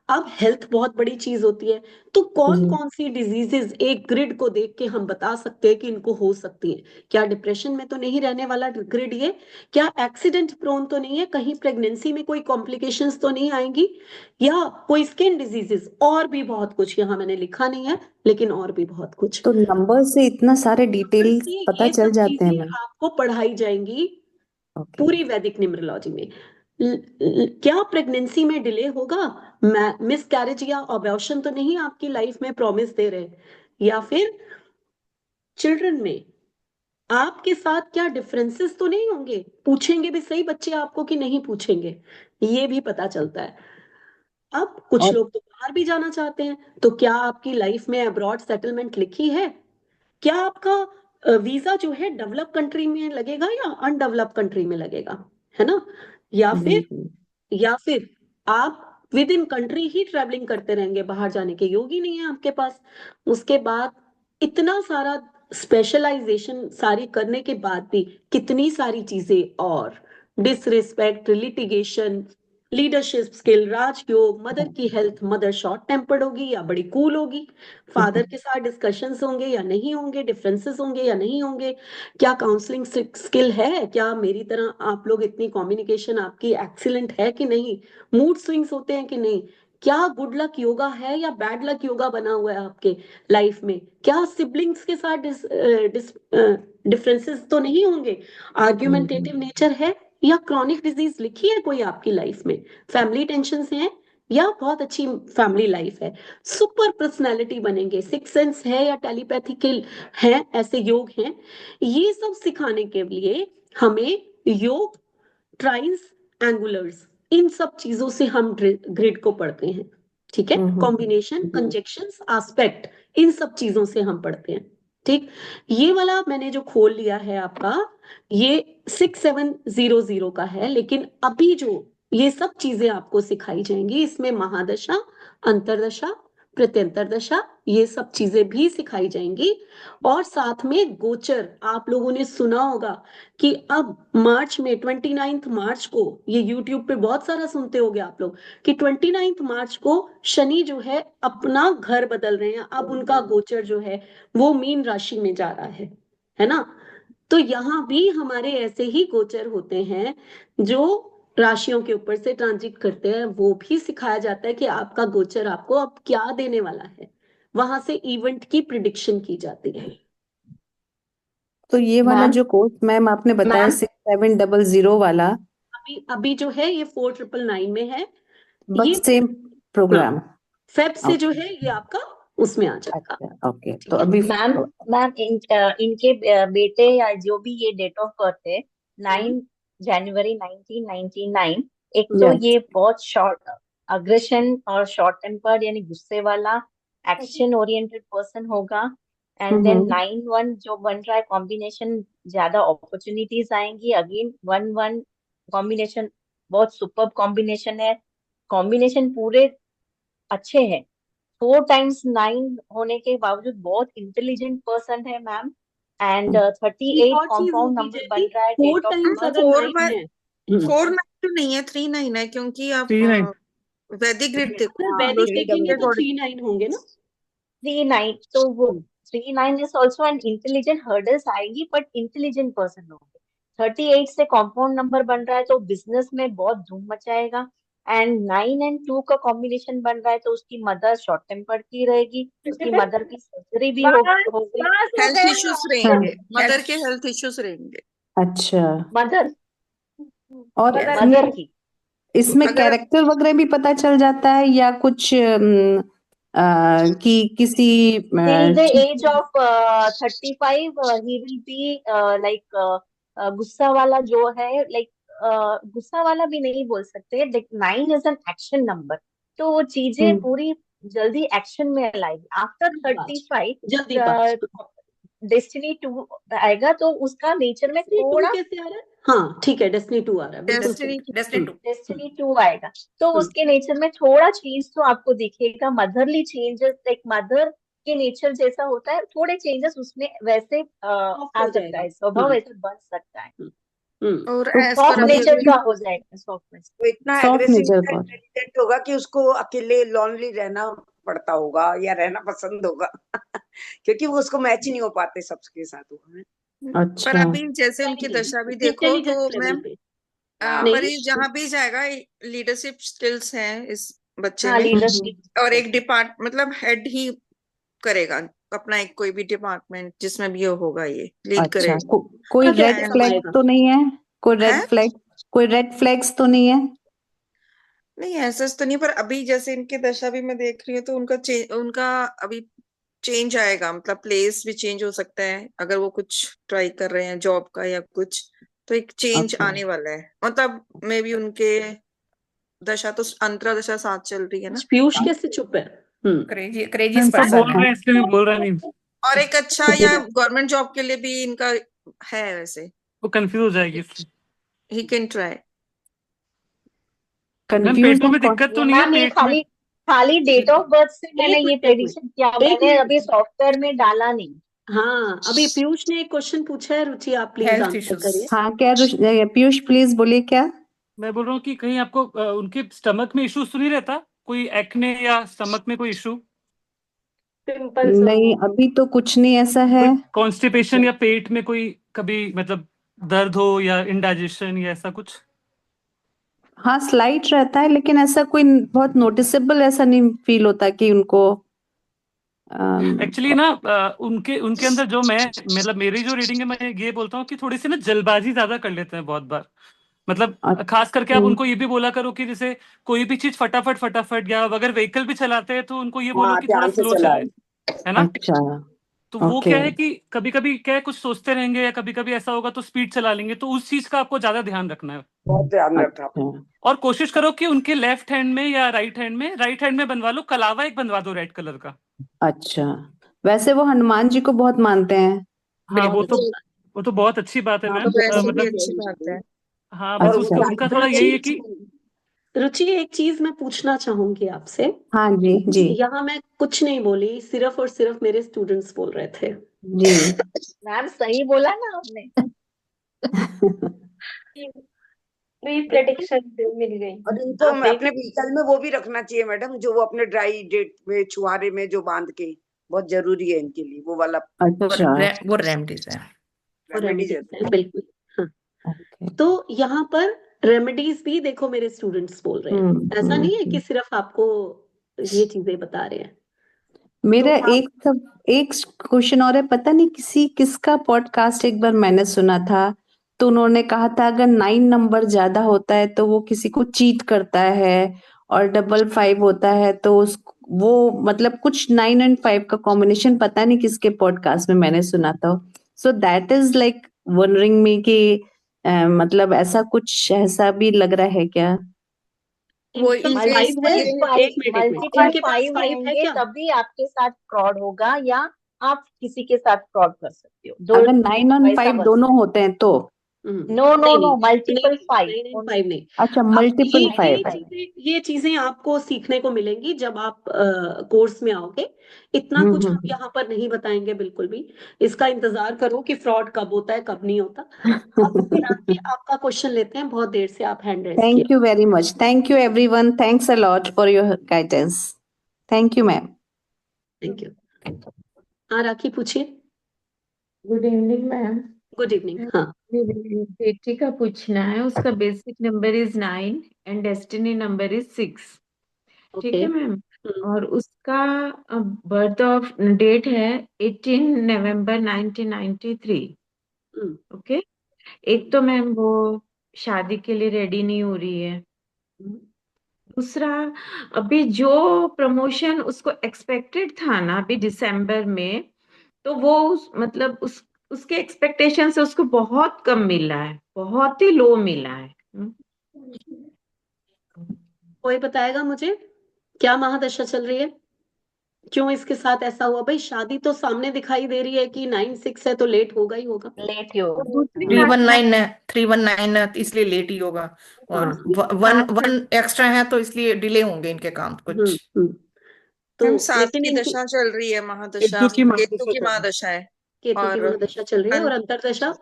अब हेल्थ बहुत बड़ी चीज होती है, तो कौन जी। कौन सी डिजीजेस एक ग्रिड को देख के हम बता सकते हैं कि इनको हो सकती है। क्या डिप्रेशन में तो नहीं रहने वाला ग्रिड ये? क्या एक्सीडेंट प्रोन तो नहीं है, कहीं प्रेगनेंसी में कोई कॉम्प्लिकेशंस तो नहीं आएंगी, या कोई स्किन डिजीजेस, और भी बहुत कुछ यहाँ मैंने लिखा नहीं है, लेकिन और भी बहुत कुछ। तो नंबर से इतना सारे नंबर डिटेल्स से पता ये चल सब जाते हैं चीजें मैम? आपको पढ़ाई जाएंगी ओके। पूरी वैदिक न्यूमरोलॉजी में। क्या प्रेगनेंसी में डिले होगा, मिस कैरेज या अबॉर्शन तो नहीं आपकी लाइफ में प्रॉमिस दे रहे, या फिर चिल्ड्रन में आपके साथ क्या डिफरेंसेस तो नहीं होंगे, पूछेंगे भी सही बच्चे आपको कि नहीं पूछेंगे, ये भी पता चलता है। अब कुछ और लोग तो बाहर भी जाना चाहते हैं, तो क्या आपकी लाइफ में अब्रॉड सेटलमेंट लिखी है, क्या आपका वीजा जो है डेवलप कंट्री में लगेगा या अनडेवलप कंट्री में लगेगा, है ना, या जी फिर जी। आप with in country he travelling करते रहेंगे, बाहर जाने के योग ही नहीं है आपके पास। उसके बाद इतना सारा स्पेशलाइजेशन सारी करने के बाद भी कितनी सारी चीजें, और डिसरिस्पेक्ट, लिटिगेशन, लीडरशिप स्किल, राजयोग, मदर की हेल्थ, मदर शॉर्ट टेम्पर्ड होगी या बड़ी कूल होगी, फादर के साथ डिस्कशंस होंगे या नहीं होंगे, डिफरेंसेस होंगे या नहीं होंगे, क्या काउंसलिंग स्किल है, क्या मेरी तरह आप लोग इतनी कम्युनिकेशन आपकी एक्सीलेंट है कि नहीं, मूड स्विंग्स होते हैं कि नहीं, क्या गुड लक योगा है या बैड लक योगा बना हुआ है आपके लाइफ में, क्या सिबलिंग्स के साथ डिफरेंसेस तो नहीं होंगे, आर्ग्यूमेंटेटिव नेचर है, या क्रॉनिक डिजीज लिखी है कोई आपकी लाइफ में, फैमिली टेंशंस हैं, या बहुत अच्छी फैमिली लाइफ है, सुपर पर्सनैलिटी बनेंगे, सिक्स सेंस है या टेलीपैथिकल है, ऐसे योग हैं। ये सब सिखाने के लिए हमें योग, ट्राइन्स, एंगुलर्स, इन सब चीजों से हम ग्रिड को पढ़ते हैं। ठीक है, कॉम्बिनेशन, जी। कंजक्शंस, एस्पेक्ट, इन सब चीजों से हम पढ़ते हैं। ठीक, ये वाला मैंने जो खोल लिया है आपका, ये 6700 का है, लेकिन अभी जो ये सब चीजें आपको सिखाई जाएंगी, इसमें महादशा, अंतरदशा, प्रत्यंतर दशा, ये सब चीजें भी सिखाई जाएंगी। और साथ में गोचर, आप लोगों ने सुना होगा कि अब मार्च में 29 मार्च को, ये यूट्यूब पे बहुत सारा सुनते होगे आप लोग, कि 29 मार्च को शनि जो है अपना घर बदल रहे हैं, अब उनका गोचर जो है वो मीन राशि में जा रहा है ना। तो यहाँ भी हमारे ऐसे ही गोचर होते हैं जो राशियों के ऊपर से ट्रांजिट करते हैं, वो भी सिखाया जाता है कि आपका गोचर आपको अब क्या देने वाला है, वहां से इवेंट की प्रिडिक्शन की जाती है। तो ये वाला मैम जो कोर्स मैम आपने बताया मैम 6700 वाला, अभी अभी जो है ये 4999 में है, बट ये सेम प्रोग्राम। फेब से जो ओके, है ये आपका उसमें आ जाएगा। अच्छा, ओके। तो ठीक है, अभी मैम मैम इनके बेटे या जो भी ये डेट ऑफ बर्थ है 9 जनवरी 1999, एक तो यस, ये बहुत शॉर्ट अग्रेशन और शॉर्ट टेम्पर्ड यानी गुस्से वाला एक्शन ओरिएंटेड पर्सन होगा। एंड देन 9-1 जो बन रहा है कॉम्बिनेशन, ज्यादा अपॉर्चुनिटीज आएंगी। अगेन 1-1 कॉम्बिनेशन बहुत सुपर कॉम्बिनेशन है, कॉम्बिनेशन पूरे अच्छे हैं। 4 टाइम्स 9 होने के बावजूद बहुत इंटेलिजेंट पर्सन है मैम। एंड एक 38 और चीज कॉम्पाउंड होगी नंबर जैसी, बन रहा है 4 डेट ऑफ टाइम्स बर्थ। अगर 9 है, 4-9 तो नहीं है, 3-9 है, क्योंकि आप 39 वैदिक ग्रिड देखो अगर ना, वैदिक तो देखेंगे तो 3 39 होंगे ना। 3-9 तो वो 3-9 is also an intelligent, hurdles आएंगी बट इंटेलिजेंट पर्सन होंगे। 38 से कॉम्पाउंड नंबर बन रहा है तो बिजनेस में बहुत धूम मचाएगा। एंड 9 एंड 2 का कॉम्बिनेशन बन रहा है तो उसकी मदर शॉर्ट टेम्पर की रहेगी, उसकी मदर की सर्जरी भी होगी। हेल्थ इश्यूज हाँ, रहेंगे, मदर के हेल्थ इश्यूज रहेंगे। अच्छा। मदर और Yes. मदर की इसमें अगर कैरेक्टर वगैरह भी पता चल जाता है या कुछ कि किसी till the चीज age of 35 he will be like गुस्सा वाला जो है, लाइक गुस्सा वाला भी नहीं बोल सकते, 9 इज एन एक्शन नंबर, तो वो चीजें पूरी जल्दी एक्शन में लाएगी। आफ्टर जल्दी 35 डेस्टिनी 2 आएगा तो उसका नेचर में डेस्टिनी 2 थोड़ा कैसे आ रहा है? हाँ ठीक है, डेस्टिनी 2 आ रहा है, बिल्कुल सही। डेस्टिनी 2 आएगा तो उसके नेचर में थोड़ा चेंज तो आपको दिखेगा, मदरली चेंजेस, लाइक मदर के नेचर जैसा होता है, थोड़े चेंजेस उसमें वैसे आ सकता है, स्वभाव वैसे बन सकता है, और तो एज सॉफ्ट पर नेचर का हो जाएगा, सॉफ्टनेस। वो इतना सॉफ्ट एग्रेसिव नेचर का। इंटेलिजेंट होगा कि उसको अकेले लॉनली रहना पड़ता होगा या रहना पसंद होगा क्योंकि वो उसको मैच ही नहीं हो पाते सबके साथ वो। पर अच्छा, अभी जैसे उनकी दशा भी देखो तो इंटेलिजेंस लेवल मैम पे पर नहीं। ये जहाँ भी जाएगा लीडरशिप स्किल्स हैं इस बच्चे हाँ में, लीडरशिप और एक मतलब हेड ही करेगा अपना एक कोई भी डिपार्टमेंट जिसमें भी ये होगा, ये लीड अच्छा। करेगा। कोई कैसे रेड फ्लैग संभालेगा? तो नहीं है? है कोई रेड फ्लैग्स तो नहीं है? नहीं, ऐसा तो नहीं, पर अभी जैसे इनके दशा भी मैं देख रही हूँ तो उनका अभी चेंज आएगा, मतलब प्लेस भी चेंज हो सकता है अगर वो कुछ ट्राई कर रहे हैं जॉब का या कुछ, तो एक चेंज अच्छा, आने वाला है। मतलब मे भी उनके दशा तो अंतरा दशा साथ चल रही है ना। पीयूष कैसे चुप है? क्रेजियस सब पर्सन बोल है। रहे हैं इसलिए मैं बोल रहा नहीं, और एक अच्छा या गवर्नमेंट जॉब के लिए भी इनका है वैसे, वो कंफ्यूज हो जाएगी इसलिए। He can try. Ma'am confuse पेटों है में कौन? दिक्कत तो नहीं है मैम ये पेट में? खाली डेट ऑफ बर्थ से मैंने एक ये मिनट, प्रेडिक्शन किया, एक मैंने मिनट। अभी सॉफ्टवेयर में डाला नहीं। हाँ, अभी पीयूष ने एक क्वेश्चन पूछा है, रुचि आप प्लीज हेल्थ आंसर इश्यूज। करिए। हाँ, क्या पीयूष प्लीज बोलिए क्या? मैं बोल रहा हूँ कि कहीं आपको उनके स्टमक में इश्यूज तो नहीं रहता, कोई एक्ने या स्टमक में कोई इशू, पिंपल्स नहीं, अभी तो कुछ नहीं ऐसा है। कोई कॉन्स्टिपेशन या पेट में कोई कभी मतलब दर्द हो या इंडाइजेशन या ऐसा कुछ? हाँ, स्लाइट रहता है लेकिन ऐसा कोई बहुत नोटिसेबल ऐसा नहीं फील होता कि उनको एक्चुअली ना उनके उनके अंदर जो मैं मतलब मेरी जो रीडिंग है, मैं ये बोलता हूँ कि थोड़ी सी ना जल्दबाजी ज्यादा कर लेते हैं बहुत बार। मतलब खास करके आप उनको ये भी बोला करो कि जैसे कोई भी चीज फटाफट फटाफट, या अगर व्हीकल भी चलाते हैं तो उनको ये बोलो हाँ कि थोड़ा ध्यान से स्लो चला। चलाए, है ना। अच्छा, तो वो ओके, क्या है कि कभी कभी क्या है, कुछ सोचते रहेंगे या कभी कभी ऐसा होगा तो स्पीड चला लेंगे, तो उस चीज का आपको ज्यादा ध्यान रखना है। बहुत ध्यान रखना। अच्छा, और कोशिश करो कि उनके लेफ्ट हैंड में या राइट हैंड में बनवा लो, कलावा एक बनवा दो रेड कलर का। अच्छा, वैसे वो हनुमान जी को बहुत मानते हैं। नहीं बहुत वो अच्छी बात तो बहुत अच्छी बात है हाँ मैम। तो वैसे भी मतलब अच्छी बात है। हाँ, और बस वो अच्छा, उनका थोड़ा यही है कि रुचि, एक चीज मैं पूछना चाहूंगी आपसे। हाँ जी जी यहाँ मैं कुछ नहीं बोली, सिर्फ और सिर्फ मेरे स्टूडेंट्स बोल रहे थे। जी। मैम सही बोला ना आपने। प्री प्रेडिक्शन मिल गई। और इनको आप देख, अपने व्हीकल में वो भी रखना चाहिए मैडम, जो वो अपने ड्राई डेट में छुहारे में जो बांध के, बहुत जरूरी है इनके लिए वो वाला अच्छा, वो रेमडीज है। वो रेमेडीज रेमेडीज है। है, बिल्कुल। हाँ, ओके। तो यहाँ पर रेमेडीज भी देखो मेरे स्टूडेंट्स बोल रहे हैं, ऐसा नहीं है कि सिर्फ आपको ये चीजें बता रहे हैं। मेरा तो आप एक क्वेश्चन और है, पता नहीं किसका पॉडकास्ट एक बार मैंने सुना था, तो उन्होंने कहा था अगर 9 नंबर ज्यादा होता है तो वो किसी को चीट करता है, और 55 होता है तो वो मतलब कुछ 9 and 5 का कॉम्बिनेशन, पता नहीं किसके पॉडकास्ट में मैंने सुना था। So that is like wondering me कि मतलब ऐसा भी लग रहा है क्या? वो इनके पास इनके फाइव है, इसके एक मिनट एक मिनट, मल्टीपल इनके पास 5 फाइव है रहेंगे क्या? तभी आपके साथ फ्रॉड होगा, या आप किसी के साथ फ्रॉड कर सकते हो। दो अगर 9 और वैसा 5 बन दोनों सकता होते हैं तो? है। नो नो नहीं नो, नहीं मल्टीपल नहीं 5 नहीं नहीं, ओनली। 5 नहीं। अच्छा, अब मल्टीपल 5। ये चीजें आपको सीखने को मिलेंगी जब आप कोर्स में आओगे। इतना कुछ हम यहाँ पर नहीं बताएंगे बिल्कुल भी। इसका इंतजार करो कि फ्रॉड कब होता है कब नहीं होता। अब फिलहाल आपका क्वेश्चन लेते हैं, बहुत देर से आप हैंड रेस किया। Thank you very much. Thank you everyone. Thanks a lot for your guidance. Thank you, ma'am. Thank you. हाँ राखी पूछिए। Good evening ma'am. Good evening. हाँ बेटी का पूछना है, उसका basic number is 9 and destiny number is 6। ठीक ओके। है मैम। और उसका बर्थ ऑफ डेट है 18 नवंबर 1993। ओके। एक तो मैम वो शादी के लिए रेडी नहीं हो रही है। दूसरा, अभी जो प्रमोशन उसको एक्सपेक्टेड था ना अभी दिसंबर में, तो वो मतलब उसके एक्सपेक्टेशन से उसको बहुत कम मिला है, बहुत ही लो मिला है। कोई बताएगा मुझे क्या महादशा चल रही है, क्यों इसके साथ ऐसा हुआ? भाई शादी तो सामने दिखाई दे रही है कि 9-6 है तो लेट होगा ही होगा। लेट ही और होगा। दूसरी बात 319 है, 319 है, तो इसलिए लेट ही होगा। और वन वन एक्स्ट्रा है तो इसलिए डिले होंगे इनके काम कुछ। तो मैम 7 लेकिन की इनकी दशा चल रही है, महादशा केतु की केतु की महादशा महादशा है। केतु की और महादशा चल रही है, और अंतरदशा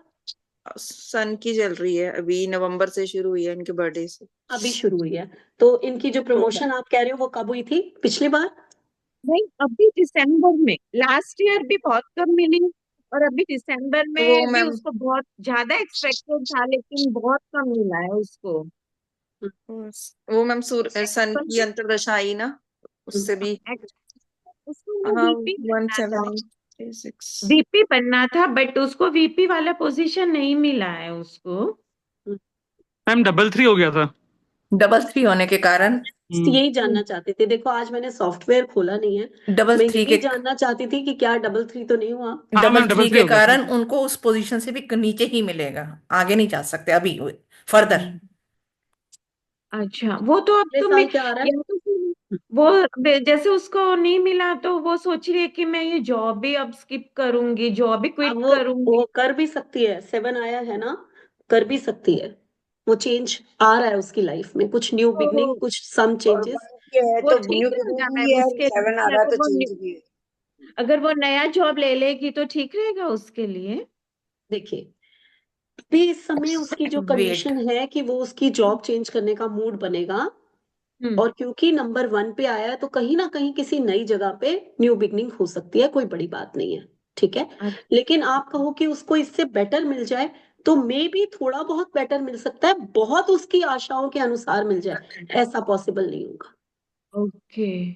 सन की चल रही है, अभी नवंबर से शुरू हुई है इनके बर्थडे से। अभी शुरू हुई है। तो इनकी जो प्रमोशन आप कह रहे हो वो कब हुई थी पिछली बार? नहीं, अभी दिसंबर में। लास्ट ईयर भी बहुत कम मिली, और अभी दिसंबर वो में भी मैम उसको बहुत ज्यादा एक्सपेक्टेड था, लेकिन बहुत कम मिला है उसको। वो मैम सन की अंतरदशा आई ना, उससे भी। उसको हाँ, वीपी बनना था। 1786। वीपी बनना था, बट उसको वीपी वाला पोजीशन नहीं मिला है उसको। मैम 33 हो गया था। 33 होने के कारण यही जानना चाहते थे। देखो आज मैंने सॉफ्टवेयर खोला नहीं है, मैं 33 यही के जानना चाहती थी कि क्या 33 तो नहीं हुआ। हाँ मैम 33 33 के हो गया था। कारण उनको उस पोजीशन से भी नीचे ही मिलेगा, आगे नहीं जा सकते अभी फर्दर। अच्छा, वो तो अब अगले तो साल क्या आ रहा है? या तो फिर वो जैसे उसको नहीं मिला तो वो सोच रही है कि मैं ये जॉब भी अब स्किप करूंगी, जॉब भी अब क्विट वो करूंगी। कर भी सकती है, 7 आया है ना, कर भी सकती है। वो चेंज आ रहा है उसकी लाइफ में, कुछ न्यू बिगनिंग, कुछ सम और चेंजेस। 1 की है वो तो ठीक न्यू रहेगा बिगनिंग भी मैम है, उसके 7 आ लिए। रहा है तो चेंज भी है। अगर वो नया जॉब ले लेगी तो ठीक रहेगा उसके लिए। देखिए भी इस समय उसकी जो वेट कंडीशन है कि वो उसकी जॉब चेंज करने का मूड बनेगा, और क्योंकि नंबर 1 पे आया है तो कहीं ना कहीं किसी नई जगह पे न्यू बिगनिंग हो सकती है, कोई बड़ी बात नहीं है। ठीक है, लेकिन आप कहो कि उसको इससे बेटर मिल जाए, तो मे भी थोड़ा बहुत बेटर मिल सकता है, बहुत उसकी आशाओं के अनुसार मिल जाए ऐसा पॉसिबल नहीं होगा। ओके,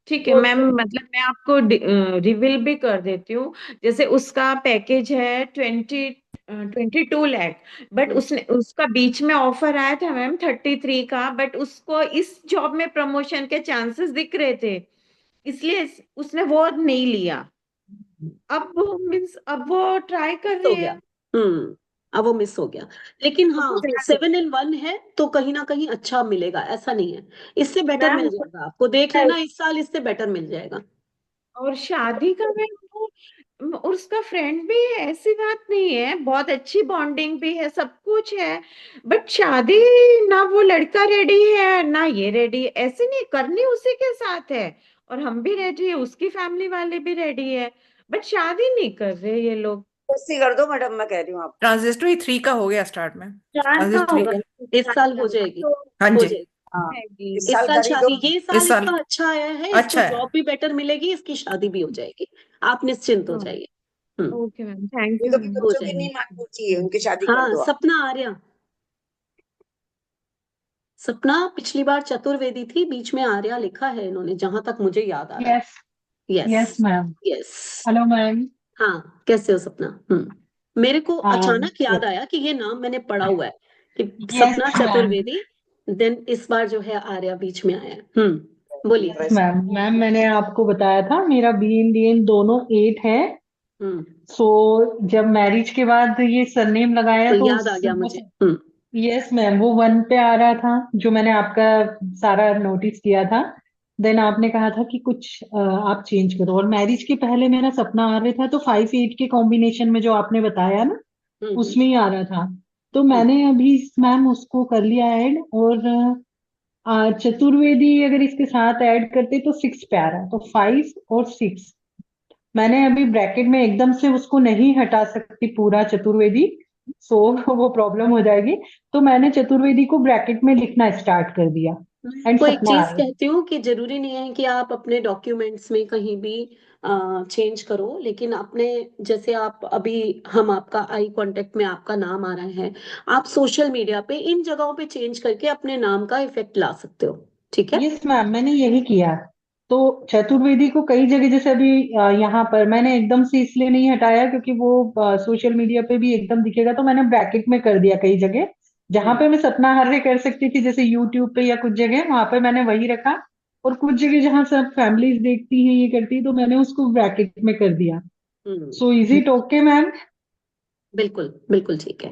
ठीक है मैम। मतलब मैं आपको रिवील भी कर देती हूँ। जैसे उसका पैकेज है 22 लाख, बट उसने उसका बीच में ऑफर आया था मैम 33 का, बट उसको इस जॉब में प्रमोशन के चांसेस दिख रहे थे, इसलिए उसने वो नहीं लिया। अब वो मीन्स अब वो ट्राई कर हो रही गया। है। अब वो मिस हो गया, लेकिन अब हाँ वो ध्यान 7 in 1 है तो कहीं ना कहीं अच्छा मिलेगा, ऐसा नहीं है। इससे बेटर मैम मिल जाएगा, आपको देख लेना, इस साल इससे बेटर मिल जाएगा। और शादी का मैं और उसका फ्रेंड भी है, ऐसी बात नहीं है, बहुत अच्छी बॉन्डिंग भी है, सब कुछ है, बट शादी ना वो लड़का रेडी है ना ये रेडी है, ऐसे नहीं करनी उसी के साथ है, और हम भी रेडी है, उसकी फैमिली वाले भी रेडी है, बट शादी नहीं कर रहे ये लोग। ऐसी कर दो मैडम, मैं कह रही हूँ आपको। ट्रांजिस्टरी 3 का हो गया स्टार्ट में, 4 का ट्रांजिस्टरी होगा, इस साल हो जाएगी, तो हाँ हो जी, जाएगी। हाँ, जाएगी। इस इस साल साल कर ही दो। शादी, ये साल इस साल इसका अच्छा आया है, अच्छा इसको है। जॉब भी बेटर मिलेगी, इसकी शादी भी हो जाएगी, आप निश्चिंत हो हाँ, जाइए। ओके मैम, थैंक ये यू तो मैम। हो बच्चों की जाएगी। नहीं माननी चाहिए, उनकी शादी कर हाँ, दो आप। सपना आर्या, सपना पिछली बार चतुर्वेदी थी, बीच में आर्या लिखा है इन्होंने, जहां तक मुझे याद आ रहा है। Yes yes yes ma'am. Yes. Hello ma'am. हाँ, कैसे हो सपना? मेरे को अचानक याद यस आया कि ये नाम मैंने पढ़ा हुआ है, कि सपना यस मैम। चतुर्वेदी, देन इस बार जो है आर्या बीच में आया है। बोलिए। Yes ma'am. मैम मैंने आपको बताया था मेरा बी एंड डी एन दोनों 8 है। हम्म सो जब मैरिज के बाद ये सरनेम लगाया तो तो याद आ गया मुझे। यस मैम, वो 1 पे आ रहा था, जो मैंने आपका सारा नोटिस किया था। देन आपने कहा था कि कुछ आप चेंज करो, और मैरिज के पहले मेरा सपना आ रहा था तो 5-8 के कॉम्बिनेशन में जो आपने बताया ना, उसमें ही आ रहा था। तो मैंने अभी मैम उसको कर लिया ऐड, और चतुर्वेदी अगर इसके साथ ऐड करते तो 6 पे आ रहा है, तो 5 और 6 मैंने अभी ब्रैकेट में एकदम से उसको नहीं हटा सकती पूरा चतुर्वेदी, सो वो प्रॉब्लम हो जाएगी, तो मैंने चतुर्वेदी को ब्रैकेट में लिखना स्टार्ट कर दिया। मैं एंड आपको एक सपना चीज आया। कहती हूँ कि जरूरी नहीं है कि आप अपने डॉक्यूमेंट्स में कहीं भी चेंज करो, लेकिन अपने, जैसे आप अभी, हम आपका आई कांटेक्ट में आपका नाम आ रहा है, आप सोशल मीडिया पे इन जगहों पे चेंज करके अपने नाम का इफेक्ट ला सकते हो, ठीक है? यस मैम, मैंने यही किया। तो चतुर्वेदी को कई जगह, जैसे अभी यहाँ पर मैंने एकदम से इसलिए नहीं हटाया क्योंकि वो सोशल मीडिया पे भी एकदम दिखेगा, तो मैंने ब्रैकेट में कर दिया कई जगह, जहां पे मैं सपना हर्रे कर सकती थी, जैसे यूट्यूब पे या कुछ जगह, वहां पे मैंने वही रखा। और कुछ जगह जहां सब फैमिलीज देखती हैं ये करती है, तो मैंने उसको ब्रैकेट में कर दिया। So is it okay ma'am? बिल्कुल बिल्कुल ठीक है।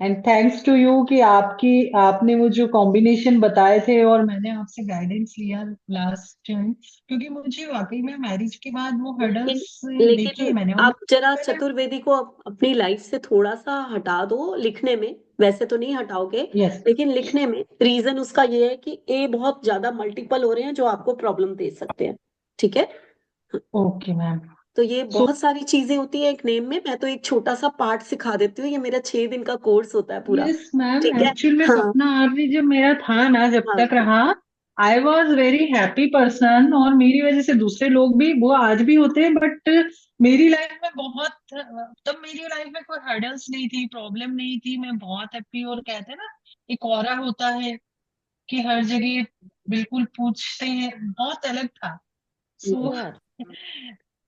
एंड थैंक्स टू यू कि आपने वो जो कॉम्बिनेशन बताए थे, और मैंने आपसे गाइडेंस लिया लास्ट टाइम, क्योंकि मुझे वाकई में मैरिज के बाद वो लेकिन हर्डल्स देखे लेकिन मैंने, और आप जरा चतुर्वेदी को अपनी लाइफ से थोड़ा सा हटा दो लिखने में, वैसे तो नहीं हटाओगे, यस लेकिन लिखने में रीजन उसका ये है कि ए बहुत ज्यादा मल्टीपल हो रहे हैं जो आपको प्रॉब्लम दे सकते हैं, ठीक है? Okay ma'am. तो ये सो बहुत सारी चीजें होती है एक नेम में, मैं तो एक छोटा सा पार्ट सिखा देती हूँ, ये मेरा 6 दिन का कोर्स होता है पूरा, यस मैम, ठीक है? एक्चुअल में हाँ सपना आरवी जब मेरा था ना, जब हाँ तक रहा, I was very happy person, और मेरी वजह से दूसरे लोग भी, वो आज भी होते हैं, बट मेरी लाइफ में बहुत, तब मेरी लाइफ में कोई हर्डल्स नहीं थी, प्रॉब्लम नहीं थी, मैं बहुत हैप्पी, और कहते हैं ना, एक ऑरा होता है कि हर जगह बिल्कुल पूछते हैं, बहुत अलग था। सो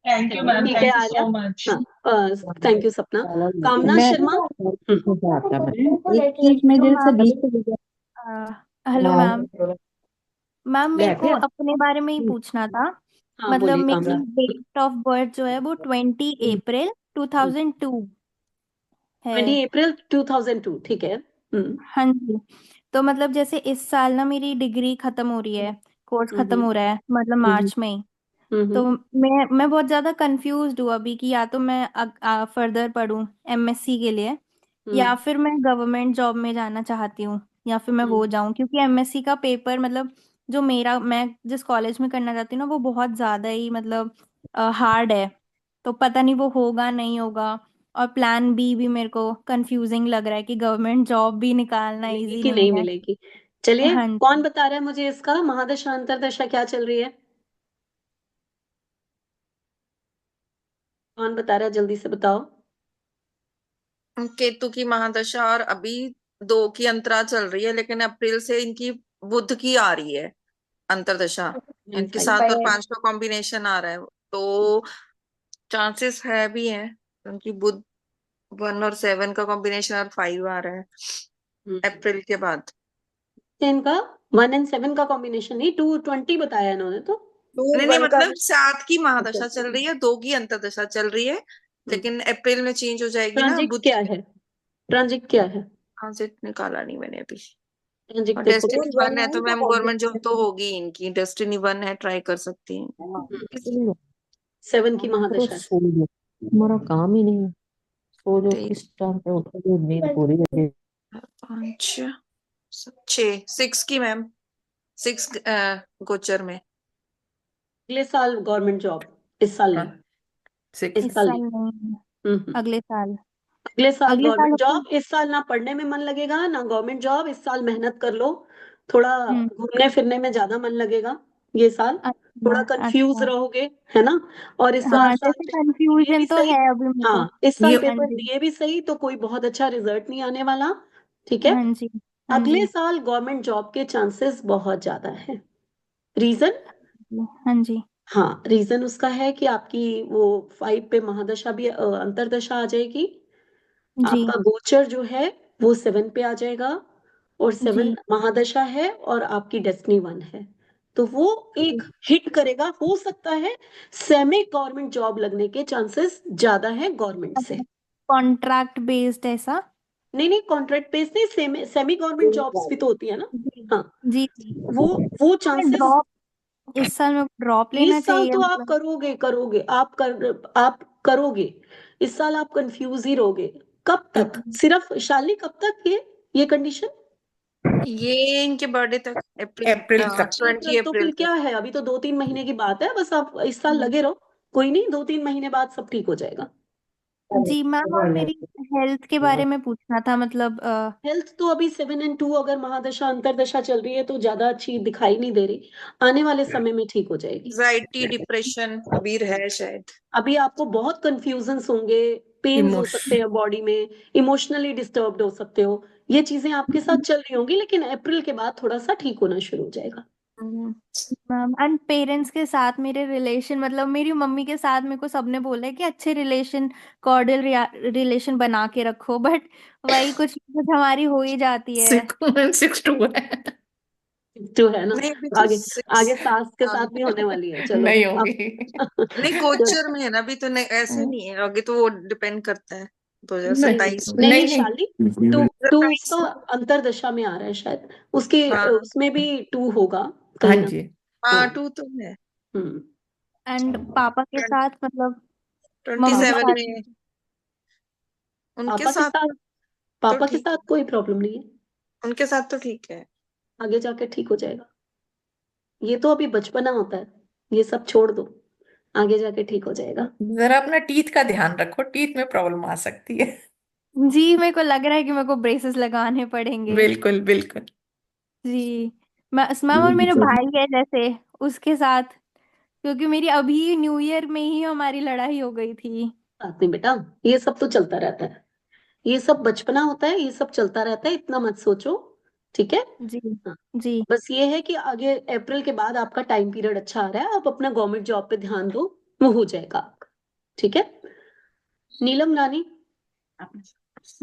थैंक यू मैम, ठीक है thank you Arya. So much. हाँ, थैंक यू सपना। कामना मैं शर्मा। एक चीज में हेलो जैसे मैम। बीच हेलो मैम। मैम मेरे को में अपने बारे में ही पूछना था। हाँ, मतलब बोलिए मेरी कामना। डेट ऑफ बर्थ जो है वो 20 अप्रैल 2002 है। 20 अप्रैल 2002, ठीक है। हाँ जी। तो मतलब जैसे इस साल ना मेरी डिग्री खत्म हो रही है, कोर्स हम्म खत्म हो रहा है, मतलब मार्च में ही। तो हम्म मैं बहुत ज्यादा कंफ्यूज्ड हूँ अभी कि या तो मैं फर्दर पढूं एमएससी के लिए, या हम्म फिर मैं गवर्नमेंट जॉब में जाना चाहती हूँ, या फिर मैं वो जाऊं, क्योंकि एमएससी का पेपर मतलब जो मैं जिस कॉलेज में करना चाहती हूँ ना वो बहुत ज्यादा ही मतलब हार्ड है। तो पता नहीं वो होगा नहीं होगा। और प्लान बी भी मेरे को कंफ्यूजिंग लग रहा है कि गवर्नमेंट जॉब भी निकालना मिलेगी इजी कि नहीं नहीं है। मिलेगी? चलिए, हाँ जी। कौन बता रहा है मुझे इसका महादशा अंतरदशा क्या चल रही है? कौन बता रहा है, जल्दी से बताओ। केतु की महादशा, और अभी 2 की अंतरा चल रही है, लेकिन अप्रैल से इनकी बुध की आ रही है अंतरदशा, इनके 7 और 5 का कॉम्बिनेशन आ रहा है, तो चांसेस है भी है, क्योंकि बुध 1 और 7 का कॉम्बिनेशन और 5 आ रहा है अप्रैल के बाद। इनका 1 और 7 का कॉम्बिनेशन नहीं, 2 20 बताया इन्होंने तो। नहीं, मतलब 7 की महादशा चल रही है, 2 की अंतरदशा चल रही है, लेकिन अप्रैल में चेंज हो जाएगी ना ट्रांजिट बुध। क्या है? ट्रांजिट क्या है? ट्रांजिट निकाला नहीं मैंने अभी। जी और देखो डेस्टिनी Four 1 है one तो है मैम तो गवर्नमेंट जॉब तो obviously होगी इनकी। डेस्टिनी 1 है, ट्राई कर सकती हैं। इसलिए 7 की तो महादशा है। सो गए, हमारा काम ही नहीं है, सो जो तेईस, किस टाइम पे उठोगे नींद पूरी होगी। 5, 6, 6 की मैम, 6 गोचर में। अगले साल गवर्नमेंट जॉब, इस साल हाँ नहीं, 6 इस साल नहीं। नहीं, अगले साल अगले साल अगले साल गवर्नमेंट जॉब, इस साल ना पढ़ने में मन लगेगा ना गवर्नमेंट जॉब, इस साल मेहनत कर लो, थोड़ा घूमने फिरने में ज्यादा मन लगेगा ये साल, थोड़ा अच्छा कंफ्यूज अच्छा रहोगे, है ना। और इस हाँ, साल जैसे दिए कंफ्यूजन भी तो सही, है अभी मेरे को। हाँ इस साल ये हाँ पेपर जी दिए भी सही तो कोई बहुत अच्छा रिजल्ट नहीं आने वाला, ठीक है। हाँ जी हाँ अगले जी साल गवर्नमेंट जॉब के चांसेस बहुत ज्यादा है। रीजन, हाँ जी हाँ रीजन उसका है कि आपकी वो 5 पे महादशा भी अंतरदशा आ जाएगी, जी आपका गोचर जो है वो 7 पे आ जाएगा, और 7 जी महादशा है और आपकी डेस्टिनी 1 है, तो वो एक हिट करेगा, हो सकता है सेमी गवर्नमेंट जॉब लगने के चांसेस ज्यादा है गवर्नमेंट से। कॉन्ट्रैक्ट बेस्ड ऐसा। नहीं नहीं, कॉन्ट्रैक्ट बेस नहीं, सेमी गवर्नमेंट जॉब्स भी तो होती है ना। जी हाँ, जी जी वो तो मैं चांसेस ड्रॉप इस साल में ड्रॉप लेना इस साल चाहिए तो आप मतलब। करोगे करोगे आप करोगे, इस साल आप कंफ्यूज ही रहोगे। कब तक, सिर्फ शाली कब तक ये कंडीशन? ये इनके बर्थडे तक, अप्रैल तक। 20 तो अप्रैल फिर तक। क्या है, अभी तो 2-3 महीने की बात है, बस आप इस साल लगे रहो, कोई नहीं, 2-3 महीने बाद सब ठीक हो जाएगा। जी मैम, और मेरी हेल्थ के बारे में पूछना था मतलब हेल्थ तो अभी 7 और 2 अगर महादशा अंतरदशा चल रही है तो ज्यादा अच्छी दिखाई नहीं दे रही, आने वाले समय में ठीक हो जाएगी। एंजाइटी, डिप्रेशन अभी है शायद। अभी आपको बहुत कंफ्यूजन्स होंगे, पेन्स हो सकते हैं बॉडी में, इमोशनली डिस्टर्ब्ड हो सकते हो, ये चीजें आपके साथ चल रही होंगी, लेकिन अप्रैल के बाद थोड़ा सा ठीक होना शुरू हो जाएगा। मैम एंड पेरेंट्स के साथ मेरे रिलेशन मतलब मेरी मम्मी के साथ मेरे को सबने बोला है कि अच्छे रिलेशन, कॉर्डियल रिलेशन बना के रखो, बट वही कुछ कुछ हमारी हो ही जाती है। 6 है। जो है ना, नहीं अभी तो आगे 6 आगे सास के साथ भी होने वाली है, चलो नहीं अब होगी। नहीं, गोचर में है ना अभी तो, नहीं ऐसे नहीं है, आगे तो वो डिपेंड करता है नहीं 2027 में। नहीं नहीं नहीं शाली, टू उसका अंतरदशा में आ रहा है शायद, उसके हाँ उसमें भी 2 होगा हाँ कहीं ना। जी। हाँ। हाँ 2 तो है। हम्म। एंड पापा के साथ मतलब मम्मी के 27 साथ में उनके पापा के साथ साथ तो पापा के ठीक, साथ कोई प्रॉब्लम नहीं है, उनके साथ तो ठीक है। आगे जाके ठीक हो जाएगा। ये तो अभी बचपना होता है, ये सब छोड़ दो, आगे जाके ठीक हो जाएगा। जरा अपना टीथ का ध्यान रखो, टीथ में प्रॉब्लम आ सकती है। जी मेरे को लग रहा है कि मेरे को ब्रेसेस लगाने पड़ेंगे। बिल्कुल बिल्कुल। जी मैम, और मेरे भाई है जैसे उसके साथ, क्योंकि मेरी अभी न्यू ईयर में ही हमारी लड़ाई हो गई थी। बात नहीं बेटा, ये सब तो चलता रहता है, ये सब बचपना होता है, ये सब चलता रहता है, इतना मत सोचो, ठीक है। जी हाँ, जी बस ये है कि आगे अप्रैल के बाद आपका टाइम पीरियड अच्छा आ रहा है, आप अपना गवर्नमेंट जॉब पे ध्यान दो, वो हो जाएगा आपका, ठीक है। नीलम रानी,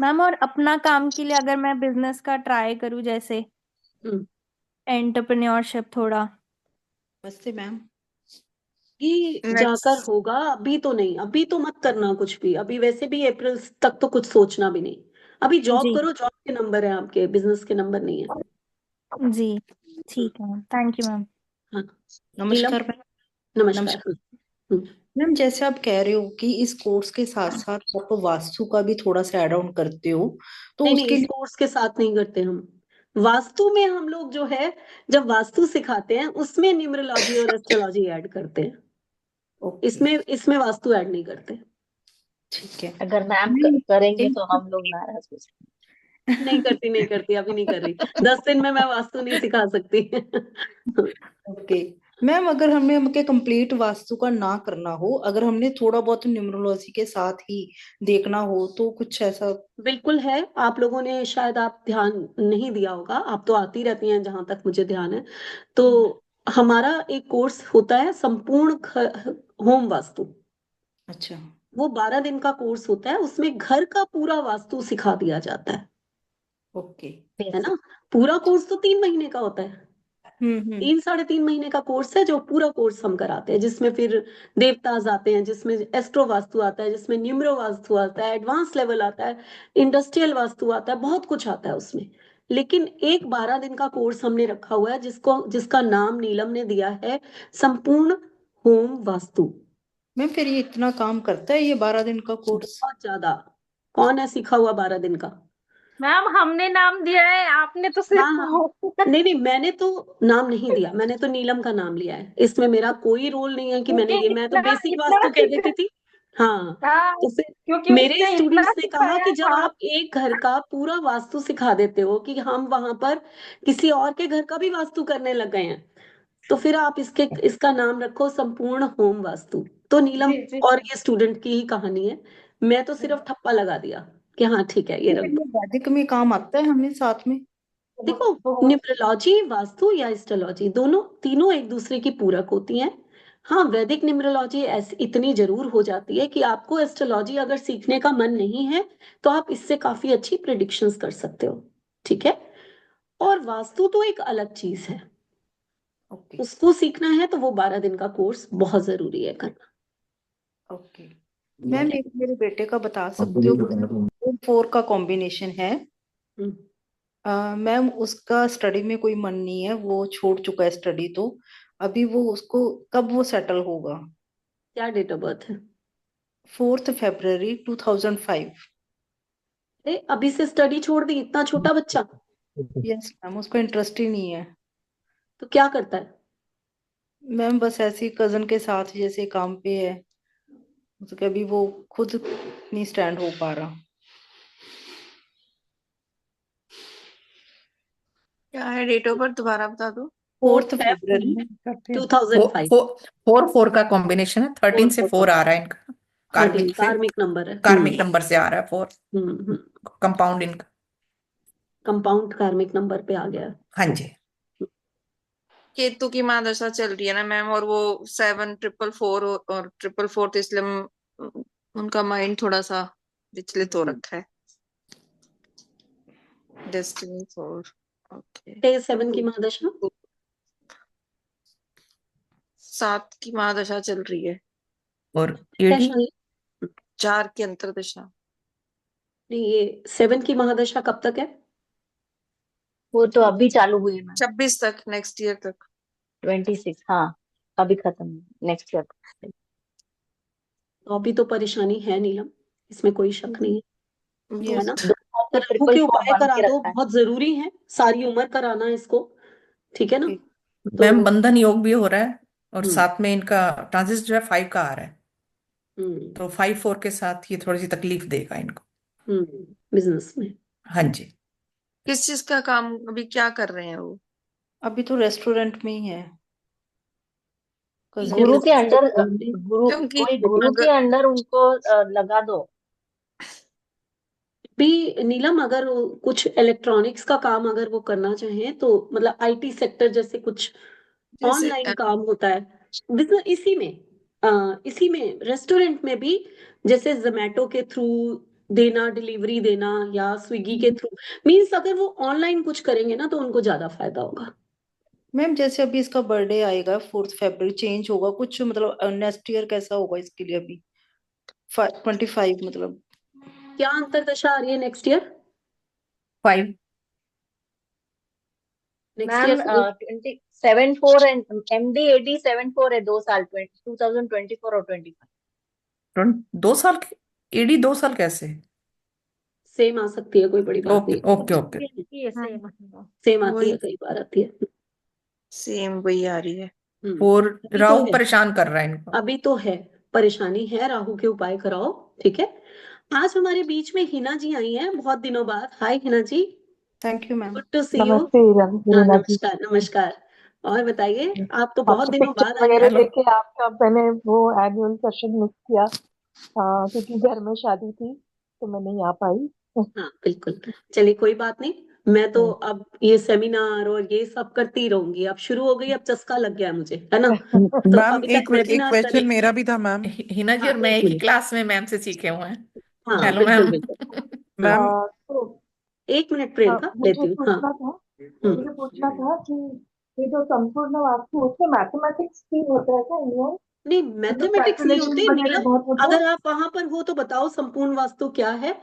मैम, और अपना काम के लिए अगर मैं बिजनेस का ट्राई करूँ जैसे एंटरप्रेन्योरशिप थोड़ा। नमस्ते मैम। ये जाकर नेक्स्ट होगा, अभी तो नहीं, अभी तो मत करना कुछ भी, अभी वैसे भी अप्रैल तक तो कुछ सोचना भी नहीं, अभी जॉब जी करो, जॉब के नंबर है आपके, बिजनेस के नंबर नहीं है। जी ठीक है मैम, थैंक यू मैम। हाँ नीलम, नमस्कार मैम। नमस्कार। नमस्कार हम्म। मैम, जैसे आप कह रहे हो कि इस कोर्स के साथ साथ आप वास्तु का भी थोड़ा सा ऐड ऑन करते हो, तो नहीं नहीं, उसके इस लिए कोर्स के साथ नहीं करते हम, वास्तु में हम लोग जो है, जब वास्तु सिखाते हैं उसमें न्यूमरोलॉजी और एस्ट्रोलॉजी ऐड करते हैं, ओके, इसमें इसमें वास्तु ऐड नहीं करते। ठीक है। अगर मैम नहीं, करेंगे तो हम लोग नाराज हो जाएंगे। नहीं करती, नहीं करती, अभी नहीं कर रही, 10 दिन में मैं वास्तु नहीं सिखा सकती। ओके मैम, अगर हमें हमके कंप्लीट वास्तु का ना करना हो, अगर हमने थोड़ा बहुत न्यूमरोलॉजी के साथ ही देखना हो, तो कुछ ऐसा? बिल्कुल है, आप लोगों ने शायद आप ध्यान नहीं दिया होगा, आप तो आती रहती हैं जहां तक मुझे ध्यान है, तो हमारा एक कोर्स होता है संपूर्ण होम वास्तु, अच्छा, वो 12 दिन का कोर्स होता है, उसमें घर का पूरा वास्तु सिखा दिया जाता ओके। है ना। पूरा कोर्स तो 3 महीने का होता है, 3-3.5 महीने का कोर्स है, जो पूरा कोर्स हम कराते हैं, जिसमें फिर देवताज आते हैं, जिसमें एस्ट्रो वास्तु आता है, जिसमें न्यूमरो वास्तु आता है, एडवांस लेवल आता है, इंडस्ट्रियल वास्तु आता है, बहुत कुछ आता है उसमें, लेकिन एक 12 दिन का कोर्स हमने रखा हुआ है जिसका नाम नीलम ने दिया है संपूर्ण होम वास्तु। मैम फिर ये इतना काम करता है ये 12 दिन का कोर्स? बहुत ज्यादा। कौन है सीखा हुआ 12 दिन का? मैम हमने नाम दिया है, आपने तो सिर्फ हाँ नहीं मैंने तो नाम नहीं दिया, मैंने तो नीलम का नाम लिया है। इसमें मेरा कोई रोल नहीं है कि मैंने क्योंकि ये, मैं तो इतना बेसिक इतना वास्तु कह सिखा देती थी। हाँ हाँ, तो फिर क्योंकि मेरे उसने इतना स्टूडेंट्स ने कहा सिखाया कि जब था। आप एक घर का पूरा वास्तु सिखा देते हो कि हम वहां पर किसी और के घर का भी वास्तु करने लग गए हैं, तो फिर आप इसका नाम रखो संपूर्ण होम वास्तु। तो नीलम जी जी। और ये स्टूडेंट की ही कहानी है, मैं तो सिर्फ ठप्पा लगा दिया कि हाँ ठीक है ये तो रख फिर दो। ये वैदिक में काम आता है हमें साथ में? देखो न्यूमरोलॉजी वास्तु या एस्ट्रोलॉजी दोनों तीनों एक दूसरे की पूरक होती हैं। हाँ वैदिक न्यूमरोलॉजी ऐसी इतनी जरूर हो जाती है कि आपको एस्ट्रोलॉजी अगर सीखने का मन नहीं है तो आप इससे काफी अच्छी प्रिडिक्शंस कर सकते हो, ठीक है। और वास्तु तो एक अलग चीज है, ओके उसको सीखना है तो वो 12 दिन का कोर्स बहुत जरूरी है करना। ओके। मैम एक मेरे बेटे का बता सकते हो 4 का कॉम्बिनेशन है। मैम उसका स्टडी में कोई मन नहीं है, वो छोड़ चुका है स्टडी, तो अभी वो उसको कब वो सेटल होगा? क्या डेट ऑफ बर्थ है? 4 फरवरी 2005। अरे अभी से स्टडी छोड़ दी, इतना छोटा बच्चा? यस मैम उसको इंटरेस्ट ही नहीं है। तो क्या करता है? मैम बस ऐसे ही कजन के साथ जैसे काम पे है, उसके अभी वो खुद नहीं स्टैंड हो पा रहा। क्या है डेट ऑफ बर्थ दोबारा बता दो। 4 फरवरी 2005। 4 का कॉम्बिनेशन है, 13 से 4 आ रहा है इनका, 13 कार्मिक से, कार्मिक नंबर है। कार्मिक नंबर से आ रहा है 4, कंपाउंड इनका। कंपाउंड कार्मिक नंबर पे आ गया। हाँ जी। केतु की महादशा चल रही है ना मैम, और वो 7 4 4 और 4 4, तो इसलिए उनका माइंड थोड़ा सा विचलित हो रखा है। Destiny 4 okay. 7 की महादशा 7 की महादशा चल रही है और क्या ईडी शाली? 4 की अंतरदशा। नहीं ये 7 की महादशा कब तक है? वो तो अभी चालू हुई है मैम, 26 तक, नेक्स्ट ईयर तक। 26, हाँ अभी खत्म, नेक्स्ट ईयर। तो अभी तो परेशानी है नीलम, इसमें कोई शक नहीं है, है ना। तो राहु के 444 उपाय बन करा के दो, रखा है। बहुत जरूरी है, सारी उम्र कराना है इसको, ठीक है ना। तो मैम बंधन योग भी हो रहा है, और हम्म, साथ में इनका ट्रांजिट जो है 5 का आ रहा है, हम्म, तो 5 4 के साथ ये थोड़ी सी तकलीफ देगा इनको। बिजनेस में। हाँ जी। किस चीज का काम अभी क्या कर रहे हैं वो? अभी तो रेस्टोरेंट में ही है। ठीक है, गुरु के अंडर, गुरु क्योंकि कोई गुरु के अगर अंडर उनको लगा दो। भी नीलम अगर वो कुछ इलेक्ट्रॉनिक्स का काम अगर वो करना चाहें तो मतलब आईटी सेक्टर जैसे कुछ जैसे ऑनलाइन काम होता है बिजनेस, इसी में रेस्टोरेंट में भी, जैसे जोमेटो के थ्रू देना, डिलीवरी देना, या स्विगी के थ्रू, मींस अगर वो ऑनलाइन कुछ करेंगे ना तो उनको ज्यादा फायदा होगा। मैम जैसे अभी इसका बर्थडे आएगा 4 फरवरी, चेंज होगा कुछ मतलब नेक्स्ट ईयर कैसा होगा इसके लिए? अभी 25 मतलब क्या अंतरदशा आ रही है next year? 5 next ma'am year 27 4 and MD AD 7 4 है, 2 साल 2024 और 25। 2 साल की ईडी, 2 साल कैसे? सेम आ सकती है, कोई बड़ी बात ओके नहीं, ओके ओके। सेम आती वही है, कई बार आती है। सेम वही आ रही है। और अभी तो राहु है, परेशान कर रहा है इनको। अभी तो है, परेशानी है, राहु के उपाय कराओ, ठीक है। आज हमारे बीच में हिना जी आई हैं बहुत दिनों बाद। Hi Hina ji, thank you ma'am. Good to see you. नमस्ते हाँ रीना जी। नमस्कार नमस्कार। और बताइए, आप तो बहुत आपके दिनों पिक्चर बाद आई वगैरह हैं। देख के आपका मैंने वो एनुअल सेशन मिस किया, क्योंकि घर में शादी थी तो मैं नहीं आ पाई। हाँ बिल्कुल, चलिए कोई बात नहीं, मैं तो अब ये सेमिनार और ये सब करती रहूंगी, अब शुरू हो गई, अब चस्का लग गया मुझे, है ना। तो मैम अभी तक एक वेबिनार क्वेश्चन करेंगे। मेरा भी था मैम। हिना जी हाँ और मैं एक एक ही मिनट, क्लास में मैम से सीखे हुए हैं। हाँ हेलो बिल्कुल मैम। बिल्कुल। मैम तो एक मिनट प्रियंका मुझे लेती हूँ। हाँ पूछना था मुझे पूछना था कि ये जो संपूर्ण वास्तु उसमें मैथमेटिक्स भी होता है क्या इंडियन? नहीं, मैथमेटिक्स नहीं होते कैलकुलेशन वगैरह नीलम। बहुत होता है। अगर आप वहां पर हो तो बताओ संपूर्ण वास्तु क्या है,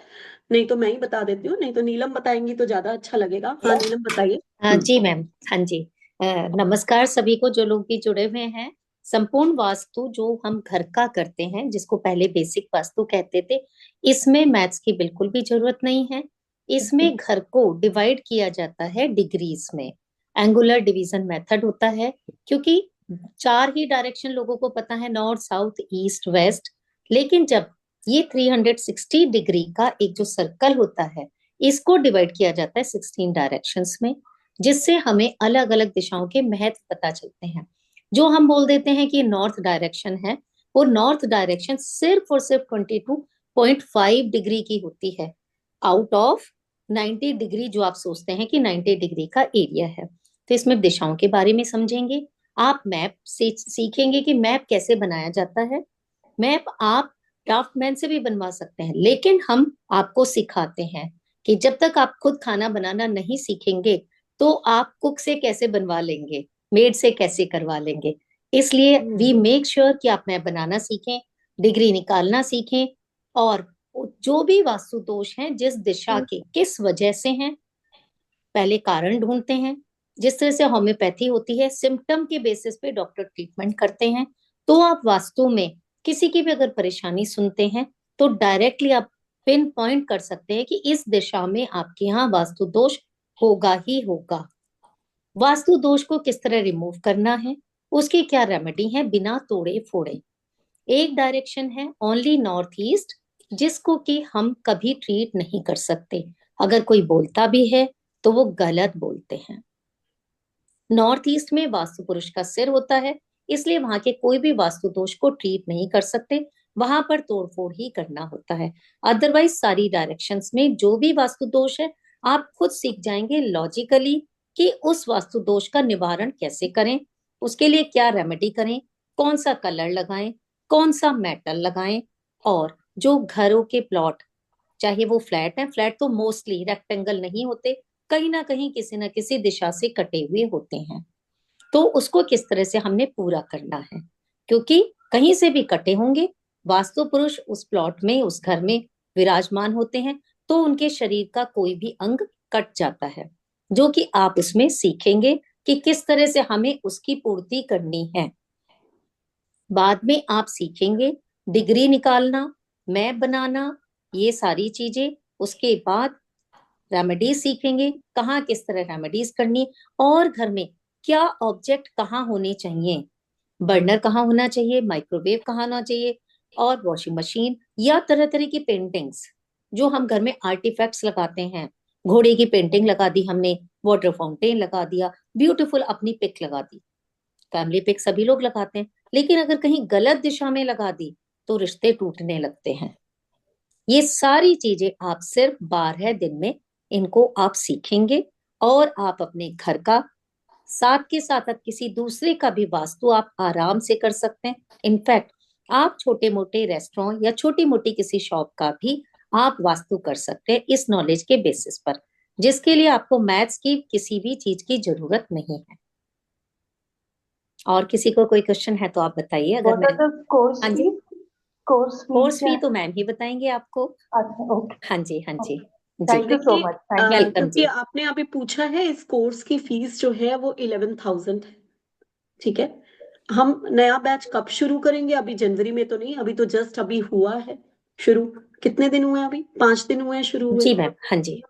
नहीं तो मैं ही बता देती हूँ, नहीं तो नीलम बताएंगी तो ज्यादा अच्छा लगेगा। हाँ नीलम बताइए। जी मैम, हाँ जी। नमस्कार सभी को जो लोग भी जुड़े हुए हैं। संपूर्ण वास्तु जो हम घर का करते हैं, जिसको पहले बेसिक वास्तु कहते थे, इसमें मैथ्स की बिल्कुल भी जरूरत नहीं है। इसमें घर को डिवाइड किया जाता है डिग्रीज में। एंगुलर डिवीजन मेथड होता है, क्योंकि 4 ही डायरेक्शन लोगों को पता है, नॉर्थ साउथ ईस्ट वेस्ट। लेकिन जब ये 360 डिग्री का एक जो सर्कल होता है, इसको डिवाइड किया जाता है 16 डायरेक्शंस में, जिससे हमें अलग अलग दिशाओं के महत्व पता चलते हैं। जो हम बोल देते हैं कि नॉर्थ डायरेक्शन है, वो नॉर्थ डायरेक्शन सिर्फ और सिर्फ 22.5 डिग्री की होती है, आउट ऑफ 90 डिग्री जो आप सोचते हैं कि 90 डिग्री का एरिया है। तो इसमें दिशाओं के बारे में समझेंगे। आप मैप से सीखेंगे कि मैप कैसे बनाया जाता है। मैप आप ड्राफ्टमैन से भी बनवा सकते हैं, लेकिन हम आपको सिखाते हैं कि जब तक आप खुद खाना बनाना नहीं सीखेंगे तो आप कुक से कैसे बनवा लेंगे, मेड से कैसे करवा लेंगे। इसलिए वी मेक श्योर कि आप मैप बनाना सीखें, डिग्री निकालना सीखें, और जो भी वास्तु दोष हैं जिस दिशा के किस वजह से हैं, पहले कारण ढूंढते हैं। जिस तरह से होम्योपैथी होती है, सिम्टम के बेसिस पे डॉक्टर ट्रीटमेंट करते हैं, तो आप वास्तु में किसी की भी अगर परेशानी सुनते हैं तो डायरेक्टली आप पिन पॉइंट कर सकते हैं कि इस दिशा में आपके यहाँ वास्तु दोष होगा ही होगा। वास्तु दोष को किस तरह रिमूव करना है, उसकी क्या रेमेडी है बिना तोड़े फोड़े। एक डायरेक्शन है ओनली नॉर्थ ईस्ट, जिसको कि हम कभी ट्रीट नहीं कर सकते। अगर कोई बोलता भी है तो वो गलत बोलते हैं। नॉर्थ ईस्ट में वास्तु पुरुष का सिर होता है, इसलिए वहां के कोई भी वास्तु दोष को ट्रीट नहीं कर सकते, वहां पर तोड़फोड़ ही करना होता है। अदरवाइज सारी डायरेक्शंस में जो भी वास्तु दोष है, आप खुद सीख जाएंगे लॉजिकली कि उस वास्तु दोष का निवारण कैसे करें, उसके लिए क्या रेमेडी करें, कौन सा कलर लगाएं, कौन सा मेटल लगाएं। और जो घरों के प्लॉट, चाहे वो फ्लैट है, फ्लैट तो मोस्टली रेक्टेंगल नहीं होते, कहीं ना कहीं किसी ना किसी दिशा से कटे हुए होते हैं, तो उसको किस तरह से हमने पूरा करना है। क्योंकि कहीं से भी कटे होंगे, वास्तु पुरुष उस प्लॉट में, उस घर में विराजमान होते हैं, तो उनके शरीर का कोई भी अंग कट जाता है, जो कि आप उसमें सीखेंगे कि किस तरह से हमें उसकी पूर्ति करनी है। बाद में आप सीखेंगे डिग्री निकालना, मैप बनाना, ये सारी चीजें। उसके बाद रेमेडीज सीखेंगे, कहाँ किस तरह रेमेडीज करनी, और घर में क्या ऑब्जेक्ट कहाँ होने चाहिए, बर्नर कहाँ होना चाहिए, माइक्रोवेव कहाँ होना चाहिए, और वॉशिंग मशीन, या तरह तरह की पेंटिंग्स जो हम घर में आर्टिफैक्ट्स लगाते हैं। घोड़े की पेंटिंग लगा दी हमने, वाटर फाउंटेन लगा दिया, ब्यूटीफुल अपनी पिक लगा दी, फैमिली पिक सभी लोग लगाते हैं, लेकिन अगर कहीं गलत दिशा में लगा दी तो रिश्ते टूटने लगते हैं। ये सारी चीजें आप सिर्फ 12 दिन में इनको आप सीखेंगे, और आप अपने घर का साथ के साथ आप किसी दूसरे का भी वास्तु आप आराम से कर सकते हैं। इनफैक्ट आप छोटे मोटे रेस्टोरेंट या छोटी मोटी किसी शॉप का भी आप वास्तु कर सकते हैं इस नॉलेज के बेसिस पर, जिसके लिए आपको मैथ्स की किसी भी चीज की जरूरत नहीं है। और किसी को कोई क्वेश्चन है तो आप बताइए। अगर मैं कोर्स हाँ जी, कोर्स फी फी तो मैम ही बताएंगे आपको। अच्छा, ओके, हाँ जी, हाँ जी, जी thank you so much, thank you. Welcome क्योंकि जी। आपने अभी पूछा है, इस कोर्स की फीस जो है वो 11,000 है। ठीक है, हम नया बैच कब शुरू करेंगे? अभी जनवरी में तो नहीं, अभी तो जस्ट अभी हुआ है शुरू। कितने दिन हुए? अभी 5 दिन हुए हैं शुरू हुए। जी मैम, हाँ जी।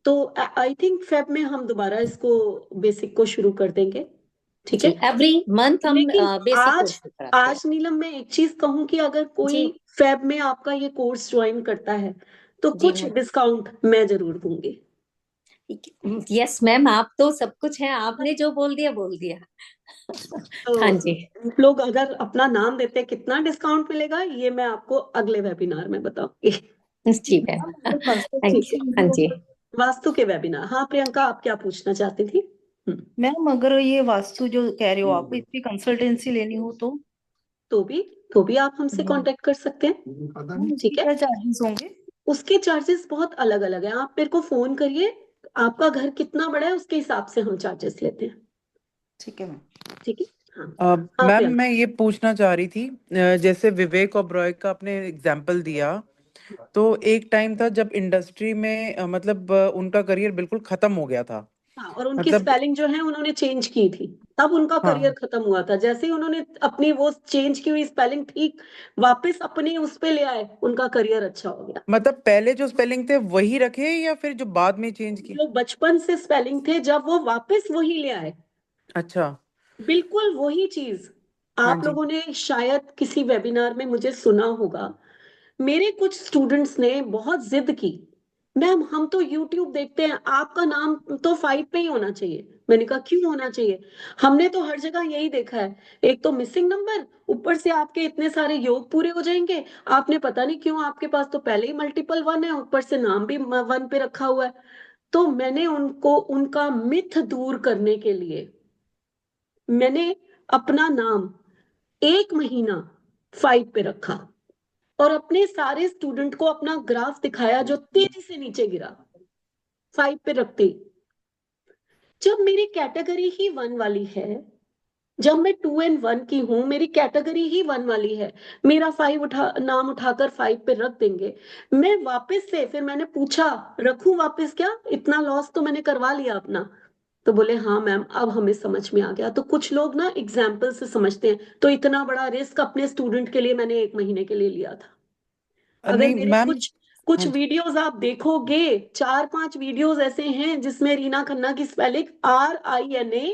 तो आई थिंक फेब में हम दोबारा इसको बेसिक को शुरू कर देंगे। ठीक है, एवरी मंथ हम लेकिन बेसिक कोर्स कराते हैं। आज नीलम मैं एक चीज कहूं कि अगर कोई जी फेब में आपका ये कोर्स ज्वाइन करता है तो जी कुछ मैम, डिस्काउंट मैं जरूर दूंगी। यस मैम, आप तो सब कुछ है, आपने जो बोल दिया। हाँ जी, तो लोग अगर अपना नाम देते हैं, कितना डिस्काउंट मिलेगा ये मैं आपको अगले वेबिनार में बताऊंगी। जी मैम, थैंक यू। हाँ जी, वास्तु के वेबिनार। हाँ प्रियंका, आप क्या पूछना चाहती थी? मैम अगर ये वास्तु जो कह रहे हो आप, इसकी कंसल्टेंसी लेनी हो तो भी आप हमसे कांटेक्ट कर सकते हैं। ठीक है, क्या चार्जेस होंगे? उसके चार्जेस बहुत अलग अलग हैं। आप मेरे को फोन करिए, आपका घर कितना बड़ा है उसके हिसाब से हम चार्जेस लेते हैं। ठीक है मैम। ठीक है, हाँ हाँ मैम प्रियंका। मैं ये पूछना चाह रही थी, जैसे विवेक ओबरॉय का आपने एग्जाम्पल दिया, तो एक टाइम था जब इंडस्ट्री में मतलब उनका करियर बिल्कुल खत्म हो गया था। हाँ, और उनकी मतलब स्पेलिंग जो है उन्होंने चेंज की थी, तब उनका करियर हाँ, खत्म हुआ था। जैसे ही उन्होंने अपनी वो चेंज की हुई स्पेलिंग ठीक वापस अपनी उस पे ले आए, उनका करियर अच्छा हो गया। मतलब पहले जो स्पेलिंग थे वही रखे या फिर जो बाद में चेंज किए? जो बचपन से स्पेलिंग थे, जब वो वापस वही ले आए, अच्छा। बिल्कुल वही चीज। हाँ आप जी। लोगों ने शायद किसी वेबिनार में मुझे सुना होगा, मेरे कुछ स्टूडेंट्स ने बहुत जिद की, मैम हम तो यूट्यूब देखते हैं, आपका नाम तो 5 पे ही होना चाहिए। मैंने कहा क्यों होना चाहिए? हमने तो हर जगह यही देखा है, एक तो मिसिंग नंबर, ऊपर से आपके इतने सारे योग पूरे हो जाएंगे। आपने पता नहीं क्यों, आपके पास तो पहले ही मल्टीपल 1 है, ऊपर से नाम भी 1 पे रखा हुआ है। तो मैंने उनको उनका मिथ दूर करने के लिए मैंने अपना नाम 1 महीना 5 पे रखा, और अपने सारे स्टूडेंट को अपना ग्राफ दिखाया जो तेजी से नीचे गिरा 5 पे रखते ही। जब मेरी कैटेगरी ही 1 वाली है, जब मैं 2 and 1 की हूं, मेरी कैटेगरी ही 1 वाली है, मेरा 5 नाम उठाकर 5 पे रख देंगे। मैं वापस से फिर मैंने पूछा, रखूं वापस क्या, इतना लॉस तो मैंने करवा लिया अपना। तो बोले हाँ मैम, अब हमें समझ में आ गया। तो कुछ लोग ना एग्जाम्पल से समझते हैं, तो इतना बड़ा रिस्क अपने स्टूडेंट के लिए मैंने 1 महीने के लिए लिया था। अगर नहीं मेरे मैम। कुछ कुछ हाँ जी। वीडियोस आप देखोगे, 4-5 वीडियोस ऐसे हैं जिसमें रीना खन्ना की स्पेलिंग RINA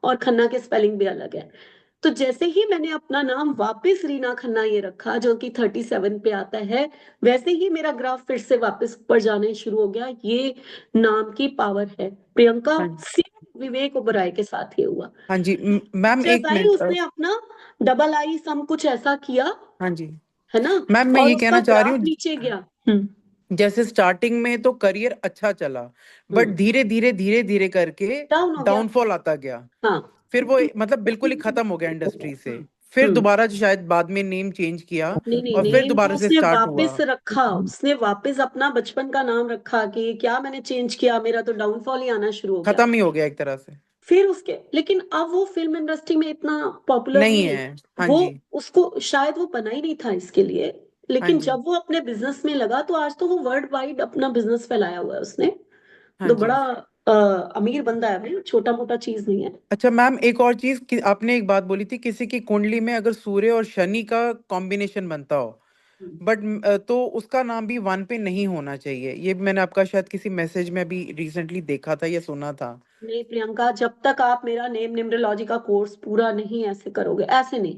और खन्ना के स्पेलिंग भी अलग है। तो जैसे ही मैंने अपना नाम वापस रीना खन्ना ये रखा जो कि 37 पे आता है, वैसे ही मेरा ग्राफ फिर से वापस ऊपर जाने शुरू हो गया। ये नाम की पावर है प्रियंका। हाँ जी। सिर्फ विवेक ओबराय के साथ ये हुआ। हाँ जी मैम एक जैसा ही मिनट। उसने अपना डबल आई सम कुछ ऐसा किया, हाँ जी है ना, मैम, मैं और ये उसका कहना चाह रही ग्राफ हूँ, नीचे गया। जैसे स्टार्टिंग में तो करियर अच्छा चला, बट धीरे धीरे करके डाउन हो गया। डाउनफॉल आता गया। हाँ फिर वो मतलब बिल्कुल ही खत्म हो गया इंडस्ट्री से। फिर हम्म दोबारा शायद बाद में नेम चेंज किया नहीं नहीं, और फिर नेम तो दोबारा से उसने स्टार्ट हुआ। वापस रखा, उसने वापस अपना बचपन का नाम रखा कि क्या मैंने चेंज किया, मेरा तो डाउनफॉल ही आना शुरू हो गया। खत्म ही हो गया एक तरह से। फिर उसके, लेकिन अब वो फिल्म इंडस्ट्री में इतना पॉपुलर नहीं नहीं है। है। हाँ वो, जी। उसको शायद वो बना ही नहीं था इसके लिए, हाँ लेकिन जी। जब वो अपने बिजनेस में लगा तो आज तो वो वर्ल्ड वाइड अपना बिजनेस फैलाया हुआ है उसने। हाँ तो जी। बड़ा अमीर बंदा है भाई, छोटा मोटा चीज नहीं है। अच्छा मैम, एक और चीज कि आपने एक बात बोली थी, किसी की कुंडली में अगर सूर्य और शनि का कॉम्बिनेशन बनता हो, बट तो उसका नाम भी 1 पे नहीं होना चाहिए। ये मैंने आपका शायद किसी मैसेज में भी रिसेंटली देखा था या सुना था। नहीं प्रियंका, जब तक आप मेरा नेम न्यूमरोलॉजी का कोर्स पूरा नहीं ऐसे करोगे, ऐसे नहीं,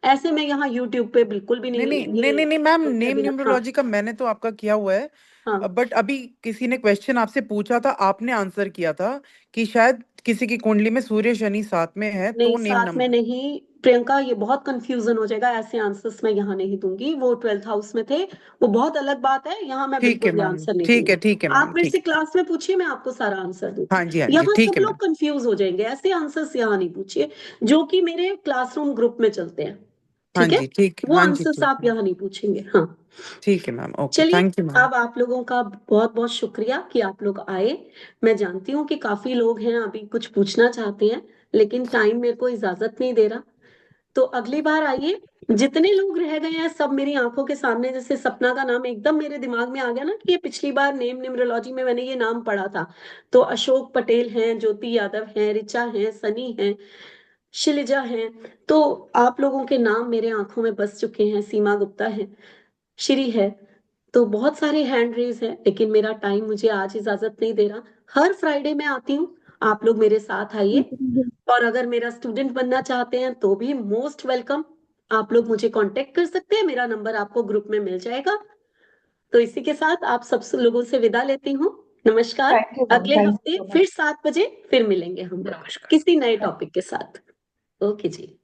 ऐसे मैं यहाँ यूट्यूब पे बिल्कुल भी नहीं नहीं नहीं नहीं ये नहीं नहीं मैम, नेम वेबिनार। हाँ न्यूमरोलॉजी का मैंने तो आपका किया हुआ है। हाँ, बट अभी किसी ने क्वेश्चन आपसे पूछा था, आपने आंसर किया था कि शायद किसी की कुंडली में सूर्य शनि साथ में है नहीं तो नेम साथ में नंबर। नहीं प्रियंका, ये बहुत कंफ्यूजन हो जाएगा, ऐसे आंसर्स मैं यहाँ नहीं दूंगी। वो 12th हाउस में थे, वो बहुत अलग बात है, यहाँ मैं ठीक है बिल्कुल ये मैम, आंसर नहीं ठीक है दूंगी। ठीक है आप मैम, मेरे से ठीक है। क्लास में पूछिए, मैं आपको सारा आंसर दूंगी। हाँ जी यहाँ ठीक सब है लोग मैम। कंफ्यूज हो जाएंगे, ऐसे आंसर्स यहाँ नहीं पूछिए जो कि मेरे क्लासरूम ग्रुप में चलते हैं। हाँ ठीक है, जी ठीक है, वो हाँ जी आंसर्स ठीक आप है। यहाँ नहीं पूछेंगे। हाँ ठीक है मैम, ओके, चलिए, थैंक यू मैम। अब आप लोगों का बहुत बहुत शुक्रिया कि आप लोग आए। मैं जानती हूँ कि काफी लोग हैं अभी कुछ पूछना चाहते हैं, लेकिन टाइम मेरे को इजाजत नहीं दे रहा। तो अगली बार आइए। जितने लोग रह गए हैं सब मेरी आंखों के सामने, जैसे सपना का नाम एकदम मेरे दिमाग में आ गया ना कि ये पिछली बार नेम न्यूमरोलॉजी में मैंने ये नाम पढ़ा था। तो अशोक पटेल हैं, ज्योति यादव हैं, रिचा हैं, सनी हैं, शिलिजा हैं। तो आप लोगों के नाम मेरे आंखों में बस चुके हैं, सीमा गुप्ता है, श्री है। तो बहुत सारे हैंड रेज हैं, लेकिन मेरा टाइम मुझे आज इजाजत नहीं दे रहा। हर फ्राइडे मैं आती हूँ, आप लोग मेरे साथ आइए। और अगर मेरा स्टूडेंट बनना चाहते हैं तो भी मोस्ट वेलकम, आप लोग मुझे कांटेक्ट कर सकते हैं, मेरा नंबर आपको ग्रुप में मिल जाएगा। तो इसी के साथ आप सब लोगों से विदा लेती हूँ। नमस्कार। थैंक यू मैम, अगले थैंक हफ्ते यू सो फिर मच। 7 बजे फिर मिलेंगे हम किसी नए टॉपिक के साथ। ओके जी।